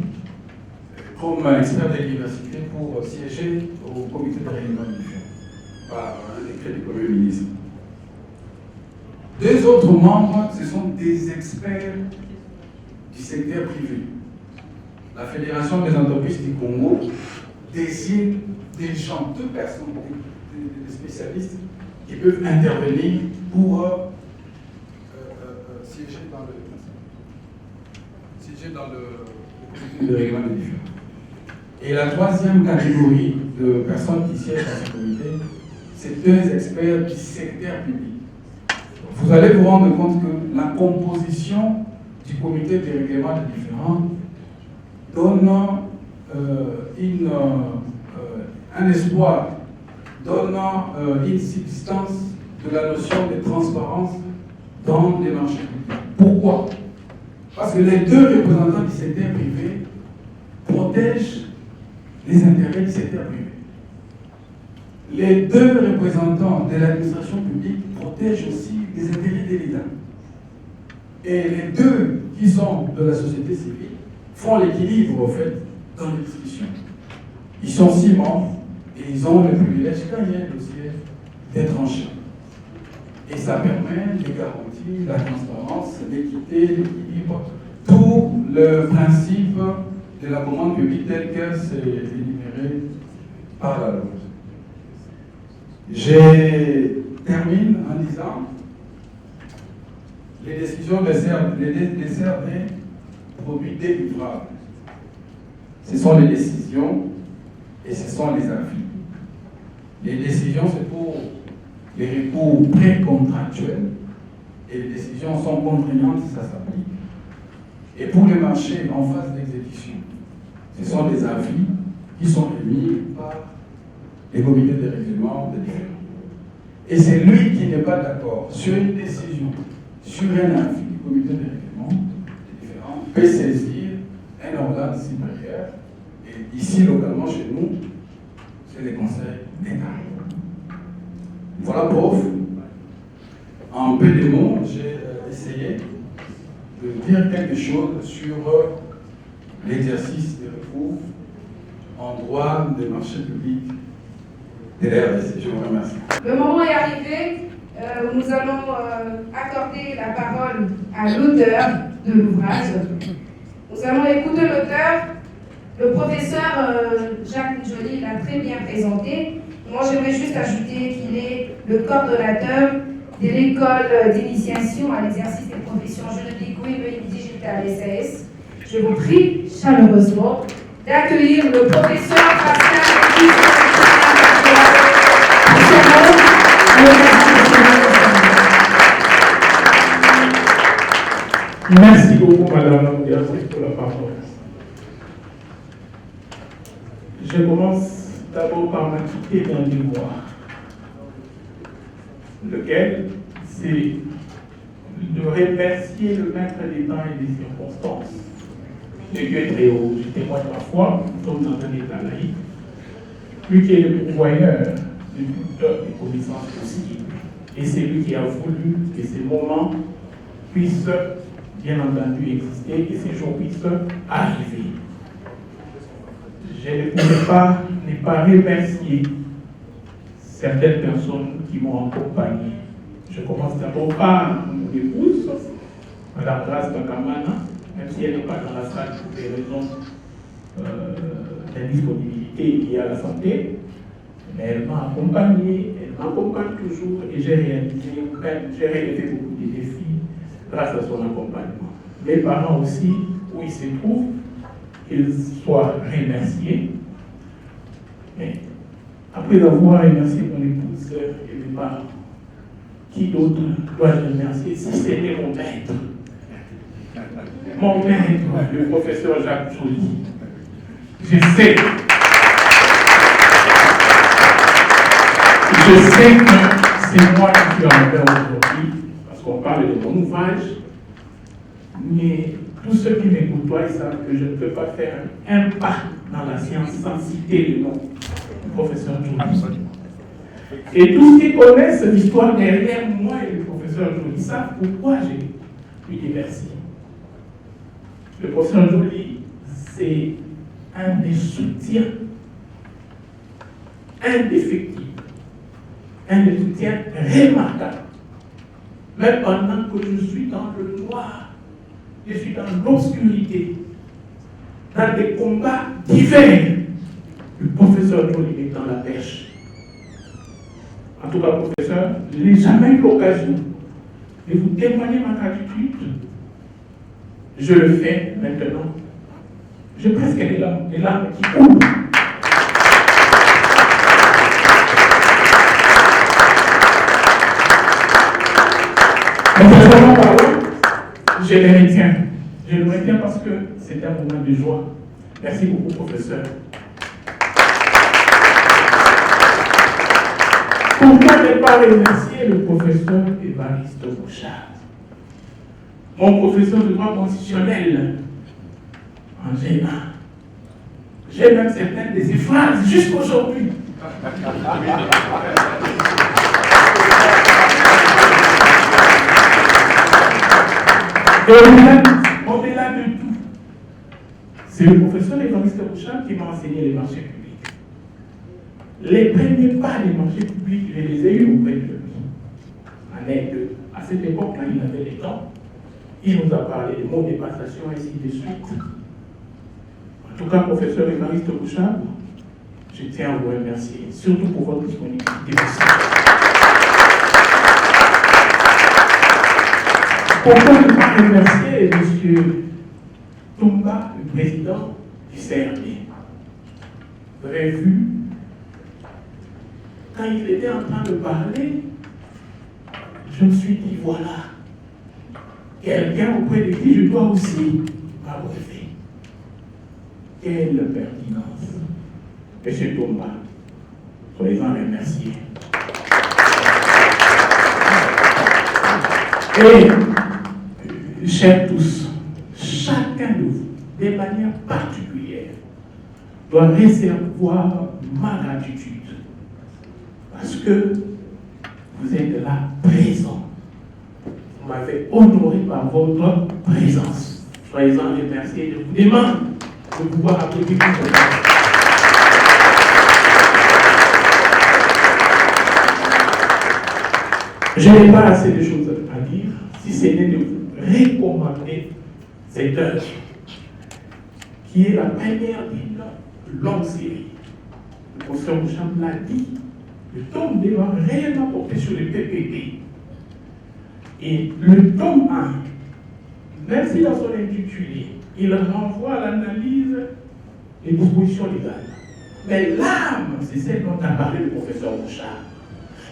comme expert de l'université pour siéger au comité de règlement des différends par un décret du Premier ministre. 2 autres membres, ce sont des experts du secteur privé. La Fédération des entreprises du Congo désigne des gens, 2 personnes, des spécialistes qui peuvent intervenir pour siéger dans le comité de règlement des différends. Et la 3e catégorie de personnes qui siègent dans ce comité, c'est 2 experts du secteur public. Vous allez vous rendre compte que la composition du comité de règlement des différends donne un espoir, donne une substance de la notion de transparence dans les marchés publics. Pourquoi? Parce que les 2 représentants du secteur privé protègent les intérêts du secteur privé. Les 2 représentants de l'administration publique protègent aussi les intérêts de l'État. Et les 2 qui sont de la société civile font l'équilibre, en fait, dans les discussions. Ils sont 6 membres et ils ont le privilège, quand il y a un dossier, d'être tranché. Et ça permet les garanties, la transparence, l'équité, l'équilibre, tout le principe de la commande publique tel que c'est énuméré par la loi. Je termine en disant les décisions des CRD produits délivrables. Ce sont les décisions et ce sont les avis. Les décisions, c'est pour les recours pré-contractuels et les décisions sont contraignantes si ça s'applique. Et pour les marchés en phase d'exécution, ce sont des avis qui sont émis par les comités de règlement de différents. Et c'est lui qui n'est pas d'accord sur une décision, sur un avis du comité de règlement de différents, peut saisir un organe supérieur. Et ici, localement, chez nous, c'est les conseils d'État. Voilà, prof. En peu de mots, j'ai essayé de dire quelque chose sur l'exercice des recours en droit des marchés publics de la RDC. Je vous remercie. Le moment est arrivé où nous allons accorder la parole à l'auteur de l'ouvrage. Nous allons écouter l'auteur. Le professeur Jacques Joly l'a très bien présenté. Moi, j'aimerais juste ajouter qu'il est le coordonnateur de l'école d'initiation à l'exercice des professions juridiques Women Digital SAS. Je vous prie chaleureusement d'accueillir le professeur Pascal Merci beaucoup, Madame la modératrice, pour la parole. Je commence d'abord par m'acquitter d'un devoir, lequel c'est de remercier le maître des temps et des circonstances. Le Dieu est très haut, je témoigne ma foi, nous sommes dans un état laïque, lui qui est le pourvoyeur de toutes les connaissances possibles. Et c'est lui qui a voulu que ces moments puissent, bien entendu, exister et ces jours puissent arriver. Je ne pouvais pas ne pas remercier certaines personnes qui m'ont accompagné. Je commence d'abord par mon épouse, Mme Grace Bakamana, même si elle n'est pas dans la salle pour des raisons d'indisponibilité liées à la santé, mais elle m'a accompagné, elle m'accompagne toujours et j'ai relevé beaucoup de défis grâce à son accompagnement. Mes parents aussi, où ils se trouvent, qu'ils soient remerciés. Mais après avoir remercié mon épouse et mes parents, qui d'autre dois-je remercier si c'était mon maître? Mon maître, le professeur Jacques Joly. Je sais que c'est moi qui suis en paix aujourd'hui, parce qu'on parle de mon ouvrage, mais tous ceux qui m'écoutent, ils savent que je ne peux pas faire un pas dans la science sans citer le nom du professeur Joly. Et tous qui connaissent l'histoire derrière moi et le professeur Joly savent pourquoi j'ai lui dit merci. Le professeur Joly, c'est un des soutiens indéfectibles, un des soutiens remarquables. Même pendant que je suis dans le noir, je suis dans l'obscurité, dans des combats divers, le professeur Joly est dans la perche. En tout cas, professeur, je n'ai jamais eu l'occasion de vous témoigner ma gratitude. Je le fais maintenant. J'ai presque des larmes qui coulent. Professeur, pardon, je le retiens. Je le retiens parce que c'est un moment de joie. Merci beaucoup, professeur. Pourquoi ne pas remercier le professeur Évariste Bouchard, mon professeur de droit constitutionnel en G1? J'ai même certaines de ses phrases jusqu'aujourd'hui. Et au-delà de tout, C'est le professeur Évariste Bouchard qui m'a enseigné les marchés publics. Les premiers pas des marchés publics, je les ai eus auprès de lui. En aide. À cette époque-là, il avait les temps. Il nous a parlé des mots de passation, ainsi de suite. En tout cas, professeur Évariste Bouchard, je tiens à vous remercier, surtout pour votre disponibilité. Pourquoi ne pas remercier M. Toumba, le président du CRD? Vous avez vu, quand il était en train de parler, je me suis dit, voilà, quelqu'un auprès de qui je dois aussi m'abreuver. Quelle pertinence. Monsieur Toumba, soyez-en remerciés. Et, chers tous, chacun de vous, de manière particulière, doit recevoir ma gratitude. Parce que vous êtes là présents. Vous m'avez honoré par votre présence. Soyez-en remerciés. Je vous demande de pouvoir applaudir pour vous. Je n'ai pas assez de choses à dire, si ce n'est de vous recommander cette œuvre, qui est la première d'une longue série. Le professeur Bouchard l'a dit, le tome doit réellement porter sur le PPP. Et le tome 1, même si dans son intitulé, il renvoie à l'analyse des dispositions légales. Mais l'âme, c'est celle dont a parlé le professeur Bouchard.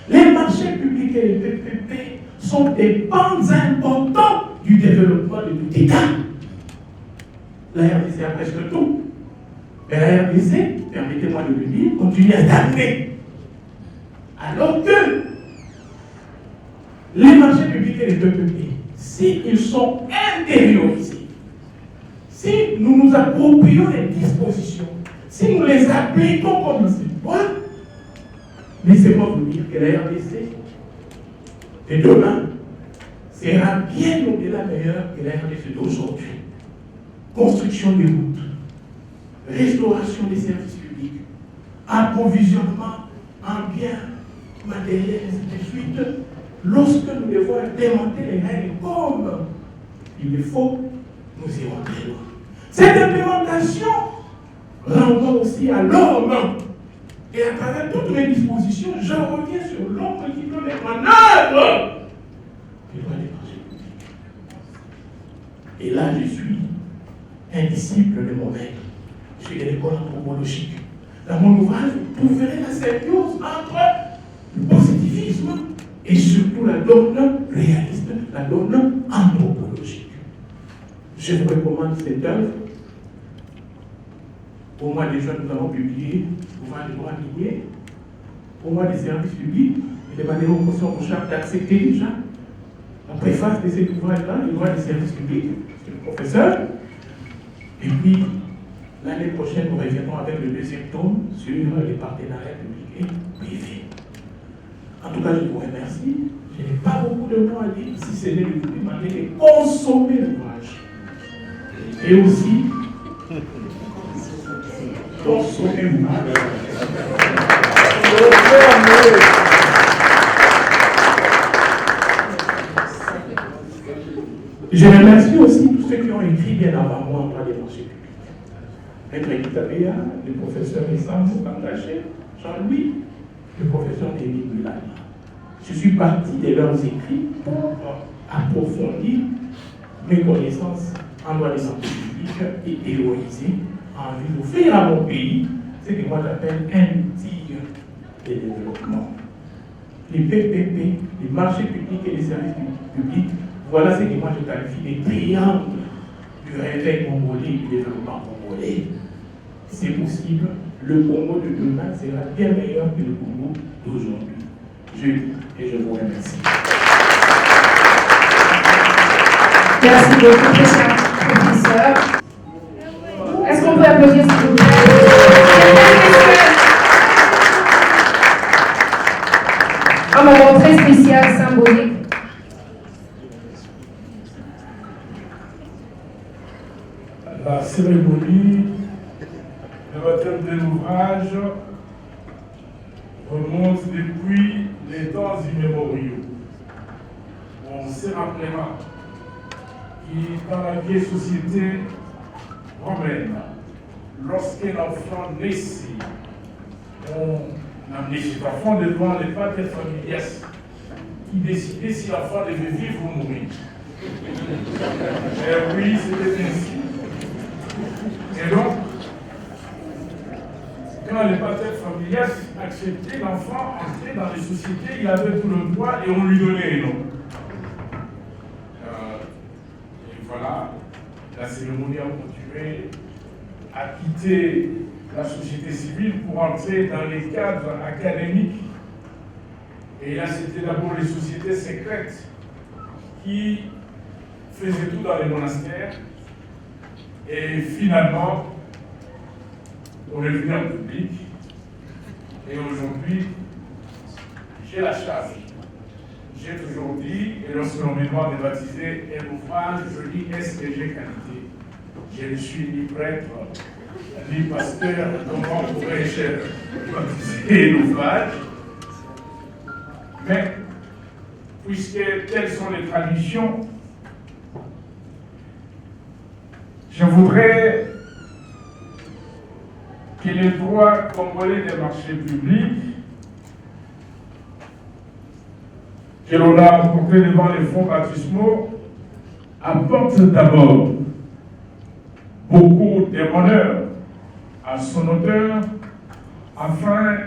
Les marchés publics et les PPP sont des pans importants du développement de tout État. La RDC a presque tout. Mais la RDC, permettez-moi de le dire, continue à stagner. Alors que les marchés publics et les PPP, s'ils sont intériorisés, si nous nous approprions les dispositions, si nous les appliquons comme il se doit, laissez-moi vous dire que la RDC de demain sera bien au-delà meilleure que la RDC d'aujourd'hui. Construction des routes, restauration des services publics, approvisionnement en biens matériels, et ainsi de suite. Lorsque nous devons implémenter les règles comme il le faut, nous irons très loin. Cette implémentation renvoie aussi à l'homme. Et à travers toutes mes dispositions, je reviens sur l'homme qui doit mettre en œuvre les droits des marchés publics. Et là, je suis un disciple de mon maître. Je suis de l'école anthropologique. Dans mon ouvrage, vous verrez la symbiose entre le positivisme et surtout la donne réaliste, la donne anthropologique. Je vous recommande cette œuvre. Au mois de juin, nous avons publié l'ouvrage des droits miniers. Au mois des services publics, j'ai demandé au professeur Bouchard d'accepter déjà la préface de cet ouvrage-là, le droit des services publics, c'est le professeur. Et puis, l'année prochaine, nous reviendrons avec le deuxième tome sur les partenariats publics et privés. En tout cas, je vous remercie. Je n'ai pas beaucoup de mots à dire, si ce n'est de vous demander de consommer l'ouvrage. Et aussi, consommer l'ouvrage. Je remercie aussi tous ceux qui ont écrit bien avant moi en droit des marchés publics. Maître Ekitabea, le professeur Essam Kangaché, Jean-Louis, le professeur Denis Mulan. Je suis parti de leurs écrits pour approfondir mes connaissances en droit des marchés publics et héroïser en vue d'offrir à mon pays ce que moi j'appelle un outil de développement. Les PPP, les marchés publics et les services publics, voilà ce que moi je qualifie des triangles du réveil congolais et du développement congolais. C'est possible, le Congo de demain sera bien meilleur que le Congo d'aujourd'hui. Et je vous remercie. Merci beaucoup, professeur. Est-ce qu'on peut applaudir s'il vous plaît? Un moment très spécial, symbolique. La cérémonie rappellera que dans la vieille société romaine, lorsqu'un enfant naissait, on amenait cet enfant devant les patres familiers qui décidaient si l'enfant devait vivre ou mourir. Et oui, c'était ainsi. Et donc, quand les patres familiers acceptaient l'enfant entrer dans les sociétés, il avait tout le poids et on lui donnait un nom. Et voilà, la cérémonie a continué à quitter la société civile pour entrer dans les cadres académiques. Et là, c'était d'abord les sociétés secrètes qui faisaient tout dans les monastères. Et finalement, on est venu en public. Et aujourd'hui, j'ai la charge. J'ai toujours dit, et lorsque l'on me demande de baptiser un ouvrage, je dis SPG qualité. Je ne suis ni prêtre, ni pasteur, comment pourrais-je baptiser l'ouvrage? Mais, puisque telles sont les traditions, je voudrais que les droits congolais des marchés publics que l'on a apportés devant les fonds baptismaux apportent d'abord beaucoup de bonheur à son auteur afin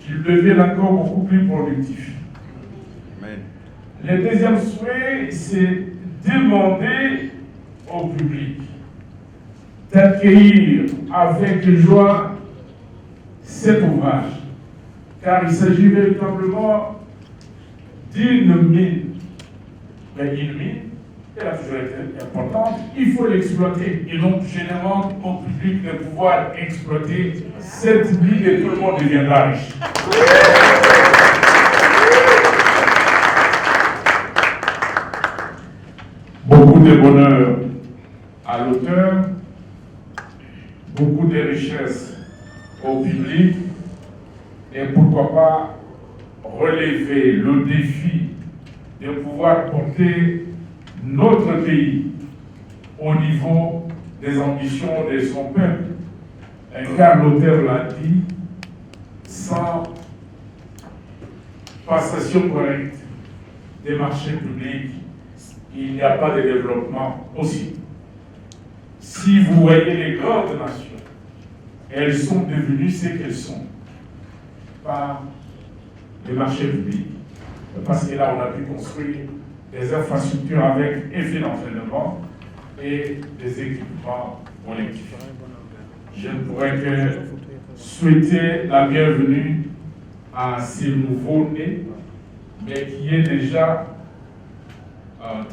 qu'il devienne encore beaucoup plus productif. Amen. Le deuxième souhait, c'est demander au public d'accueillir avec joie cet ouvrage, car il s'agit véritablement d'une mine. Mais une mine, elle a toujours été importante, il faut l'exploiter. Et donc, je demande au public de pouvoir exploiter cette mine et tout le monde deviendra riche. Beaucoup de bonheur à l'auteur, beaucoup de richesses au public, et pourquoi pas relever le défi de pouvoir porter notre pays au niveau des ambitions de son peuple. Car l'auteur l'a dit, sans passation correcte des marchés publics, il n'y a pas de développement possible. Si vous voyez les grandes nations, elles sont devenues ce qu'elles sont par les marchés publics, parce que là on a pu construire des infrastructures avec effet d'entraînement et des équipements collectifs. Je ne pourrais que souhaiter la bienvenue à ces nouveaux-nés, mais qui est déjà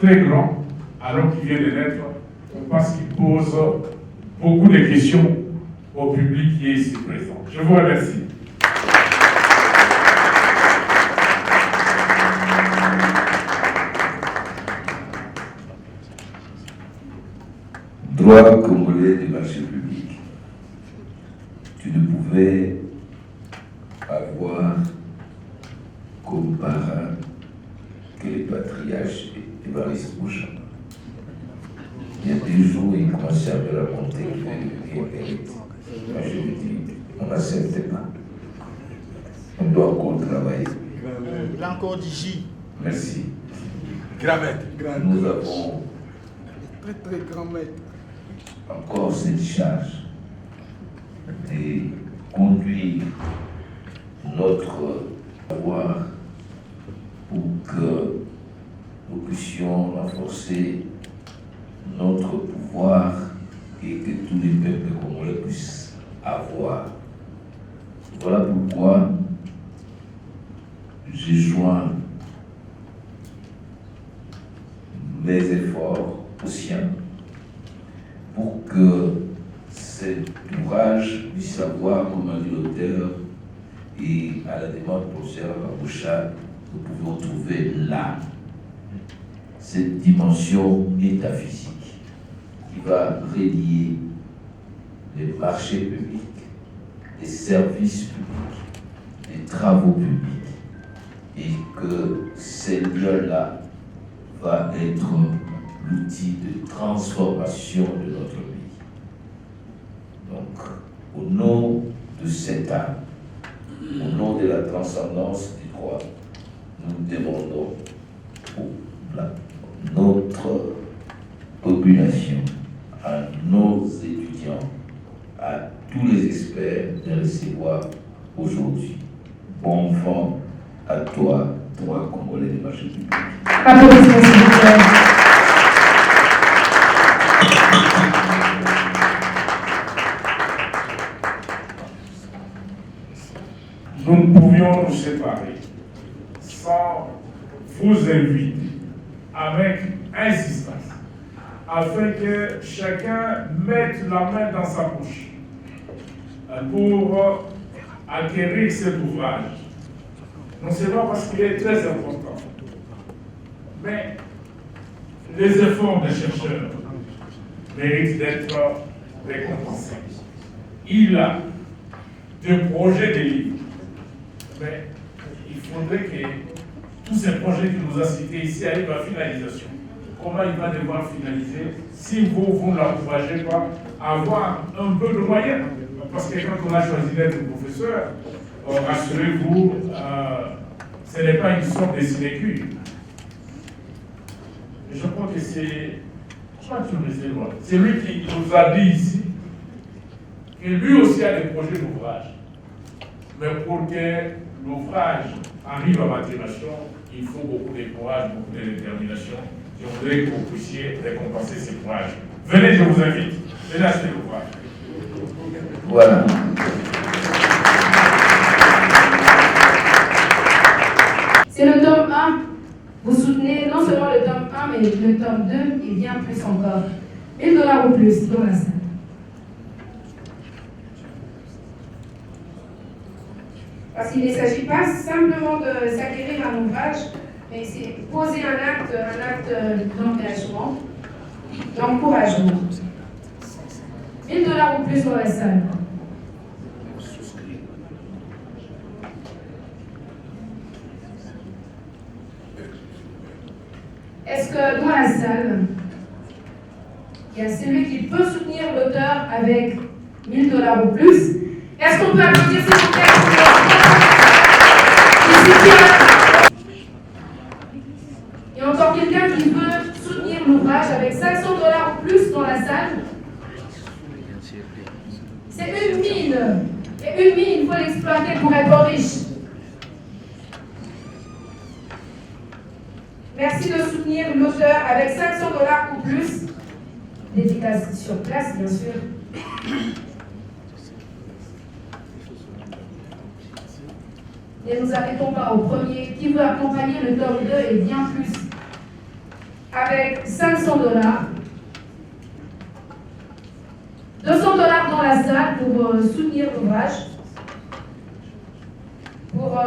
très grand, alors qu'il vient de naître, parce qu'il pose beaucoup de questions au public qui est ici présent. Je vous remercie. Droit congolais des marchés publics. Tu ne pouvais avoir comme parrain que les patriarches Évariste Bouchard. Il y a des jours, il commençait à me raconter qu'il devait devenir hérite. Moi, je lui dis, on n'accepte pas. On doit encore travailler. Il a encore dit J. Merci. Grand maître. Nous avons Très très grand maître. encore cette charge de conduire notre pouvoir pour que nous puissions renforcer notre pouvoir et que tous les peuples congolais puissent avoir. Voilà pourquoi j'ai joint mes efforts aux siens pour que cet ouvrage puisse avoir, comme a dit l'auteur, et à la demande du professeur Bouchard, nous pouvons trouver là cette dimension métaphysique qui va relier les marchés publics, les services publics, les travaux publics, et que ces liens-là va être l'outil de transformation de notre pays. Donc, au nom de cet âme, au nom de la transcendance du droit, nous demandons à notre population, à nos étudiants, à tous les experts de recevoir aujourd'hui. Bon vent à toi, droit congolais des marchés publics. Applaudissements, s'il vous plaît. Nous ne pouvions nous séparer sans vous inviter avec insistance afin que chacun mette la main dans sa poche pour acquérir cet ouvrage. Non seulement parce qu'il est très important, mais les efforts des chercheurs méritent d'être récompensés. Il a des projets de livres, mais il faudrait que tous ces projets qu'il nous a cités ici arrivent à finalisation. Comment il va devoir finaliser si vous ne l'encouragez pas à avoir un peu de moyens? Parce que quand on a choisi d'être professeur, rassurez-vous, ce n'est pas une sorte de sinécure. Je crois que c'est lui qui nous a dit ici que lui aussi a des projets d'ouvrage. Mais pour que l'ouvrage arrive à maturation, il faut beaucoup de courage, beaucoup de détermination. Je voudrais que vous puissiez récompenser ces courages. Venez, je vous invite. Venez acheter l'ouvrage. Voilà. C'est le tome 1. Vous soutenez non seulement le tome 1, mais le tome 2 et bien plus encore. 1000 $ ou plus dans la salle. Parce qu'il ne s'agit pas simplement de s'acquérir un ouvrage, mais c'est poser un acte d'engagement, d'encouragement. 1000 $ ou plus dans la salle. Est-ce que dans la salle, il y a celui qui peut soutenir l'auteur avec 1000 $ ou plus? Est-ce qu'on peut applaudir s'il vous plaît? Il y a encore quelqu'un qui veut soutenir l'ouvrage avec 500 $ ou plus dans la salle? C'est une mine. Et une mine, il faut l'exploiter pour être riche. Merci de soutenir l'auteur avec 500 $ ou plus. Dédicace sur place, bien sûr. Ne nous arrêtons pas au premier. Qui veut accompagner le tome 2 et bien plus? Avec 500 $. 200 $ dans la salle pour soutenir l'ouvrage. Pour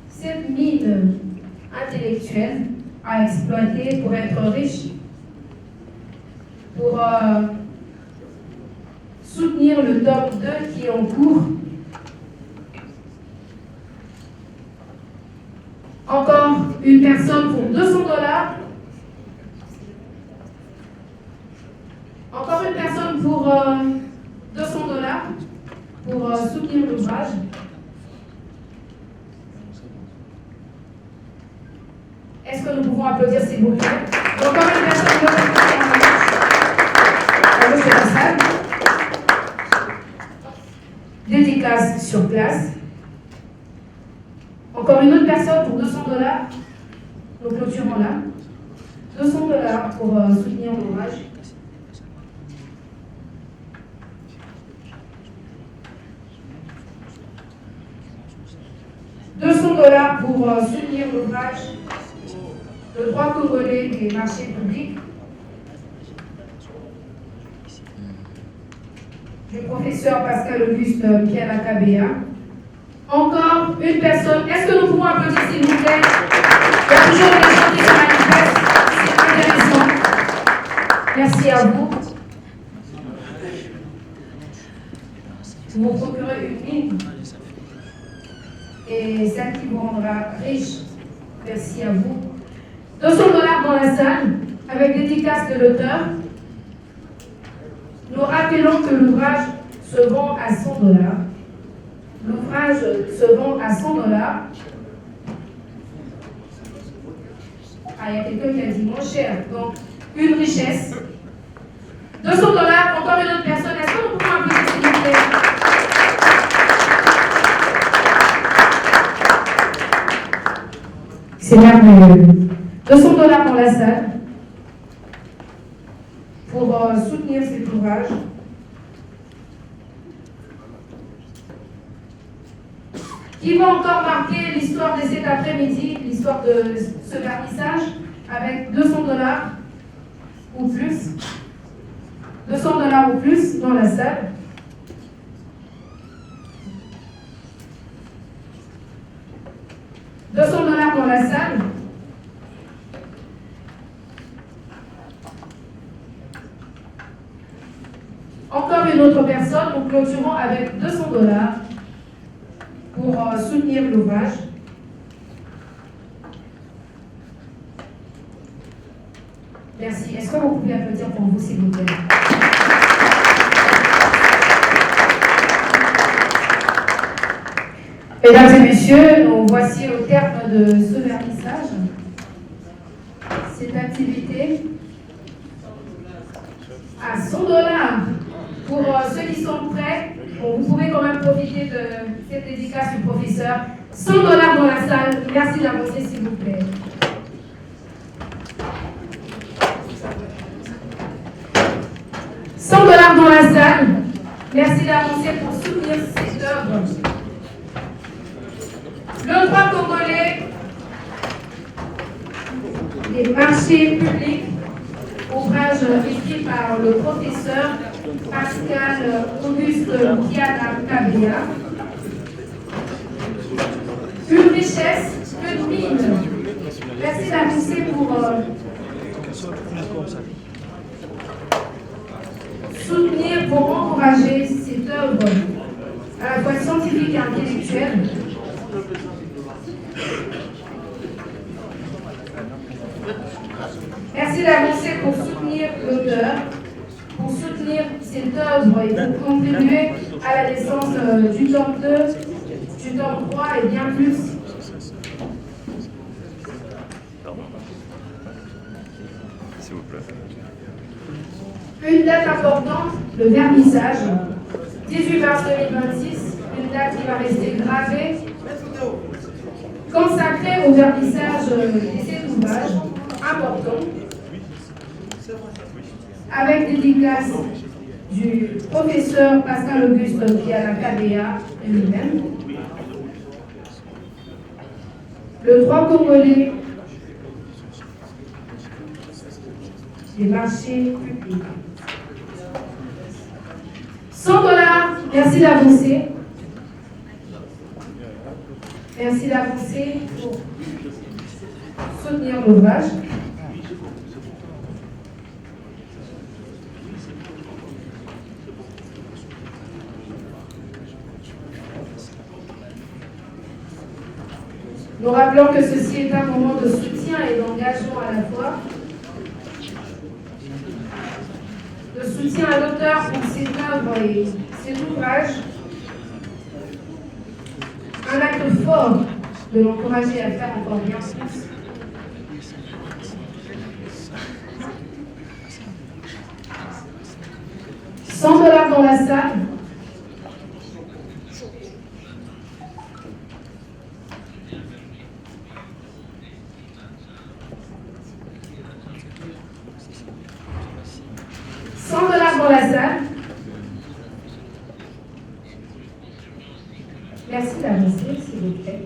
cette mine intellectuelle à exploiter pour être riche. Pour soutenir le tome 2 qui est en cours. Encore une personne pour 200 $. Encore une personne pour 200 $ pour soutenir l'ouvrage. Est-ce que nous pouvons applaudir s'il vous plaît? Encore une personne pour 200 $. À gauche de la salle. Dédicace sur place. Encore une autre personne pour 200 $. Nous clôturons là. 200 $ pour soutenir l'ouvrage. $200 pour soutenir l'ouvrage Le droit congolais des marchés publics. Du professeur Pascal Auguste Pierre Akabea. Encore une personne. Est-ce que nous pouvons applaudir s'il vous plaît? Il y a toujours des gens qui se manifestent. C'est intéressant. Merci à vous. Vous vous procurez une mine. Et celle qui vous rendra riche. Merci à vous. $200 dans la salle, avec dédicace de l'auteur. Nous rappelons que l'ouvrage se vend à $100. L'ouvrage se vend à $100. Ah, il y a quelqu'un qui a dit moins cher. Donc, une richesse. $200, encore une autre personne. Est-ce que nous pouvons applaudir, s'il vous plaît? C'est merveilleux. $200 pour la salle, pour soutenir cet ouvrage. Qui va encore marquer l'histoire de cet après-midi, l'histoire de ce vernissage, avec $200 ou plus. $200 ou plus dans la salle. $200 dans la salle. Encore une autre personne, nous clôturons avec $200 pour soutenir l'ouvrage. Merci. Est-ce que vous pouvez applaudir pour vous, s'il vous plaît? Mesdames et messieurs, nous voici au terme de ce vernissage. Cette activité à $100 pour ceux qui sont prêts. Bon, vous pouvez quand même profiter de cette dédicace du professeur. $100 dans la salle. Merci d'avancer, s'il vous plaît. $100 dans la salle. Merci d'avancer pour soutenir cette œuvre. Le droit congolais des marchés publics, ouvrage écrit par le professeur Pascal Auguste Diana Kabea. Une richesse, une mine. Merci d'avancer pour soutenir, pour encourager cette œuvre à la fois scientifique et intellectuelle. Merci d'avancer pour soutenir l'auteur, pour soutenir cette œuvre et pour contribuer à la naissance du tome 2, du tome 3 et bien plus. S'il vous plaît. Une date importante, le vernissage, 18 mars 2026, une date qui va rester gravée, consacrée au vernissage de cet ouvrage important, avec dédicace du professeur Pascal Auguste Diana Kabea lui-même. Le droit congolais des marchés publics. $100, merci d'avancer. Merci d'avancer pour soutenir l'ouvrage. Nous rappelons que ceci est un moment de soutien et d'engagement à la fois. De soutien à l'auteur pour cette œuvre et cet ouvrage. Un acte fort de l'encourager à faire encore bien plus. $100 dans la salle. $100 dans la salle. Merci d'avancer, s'il vous plaît.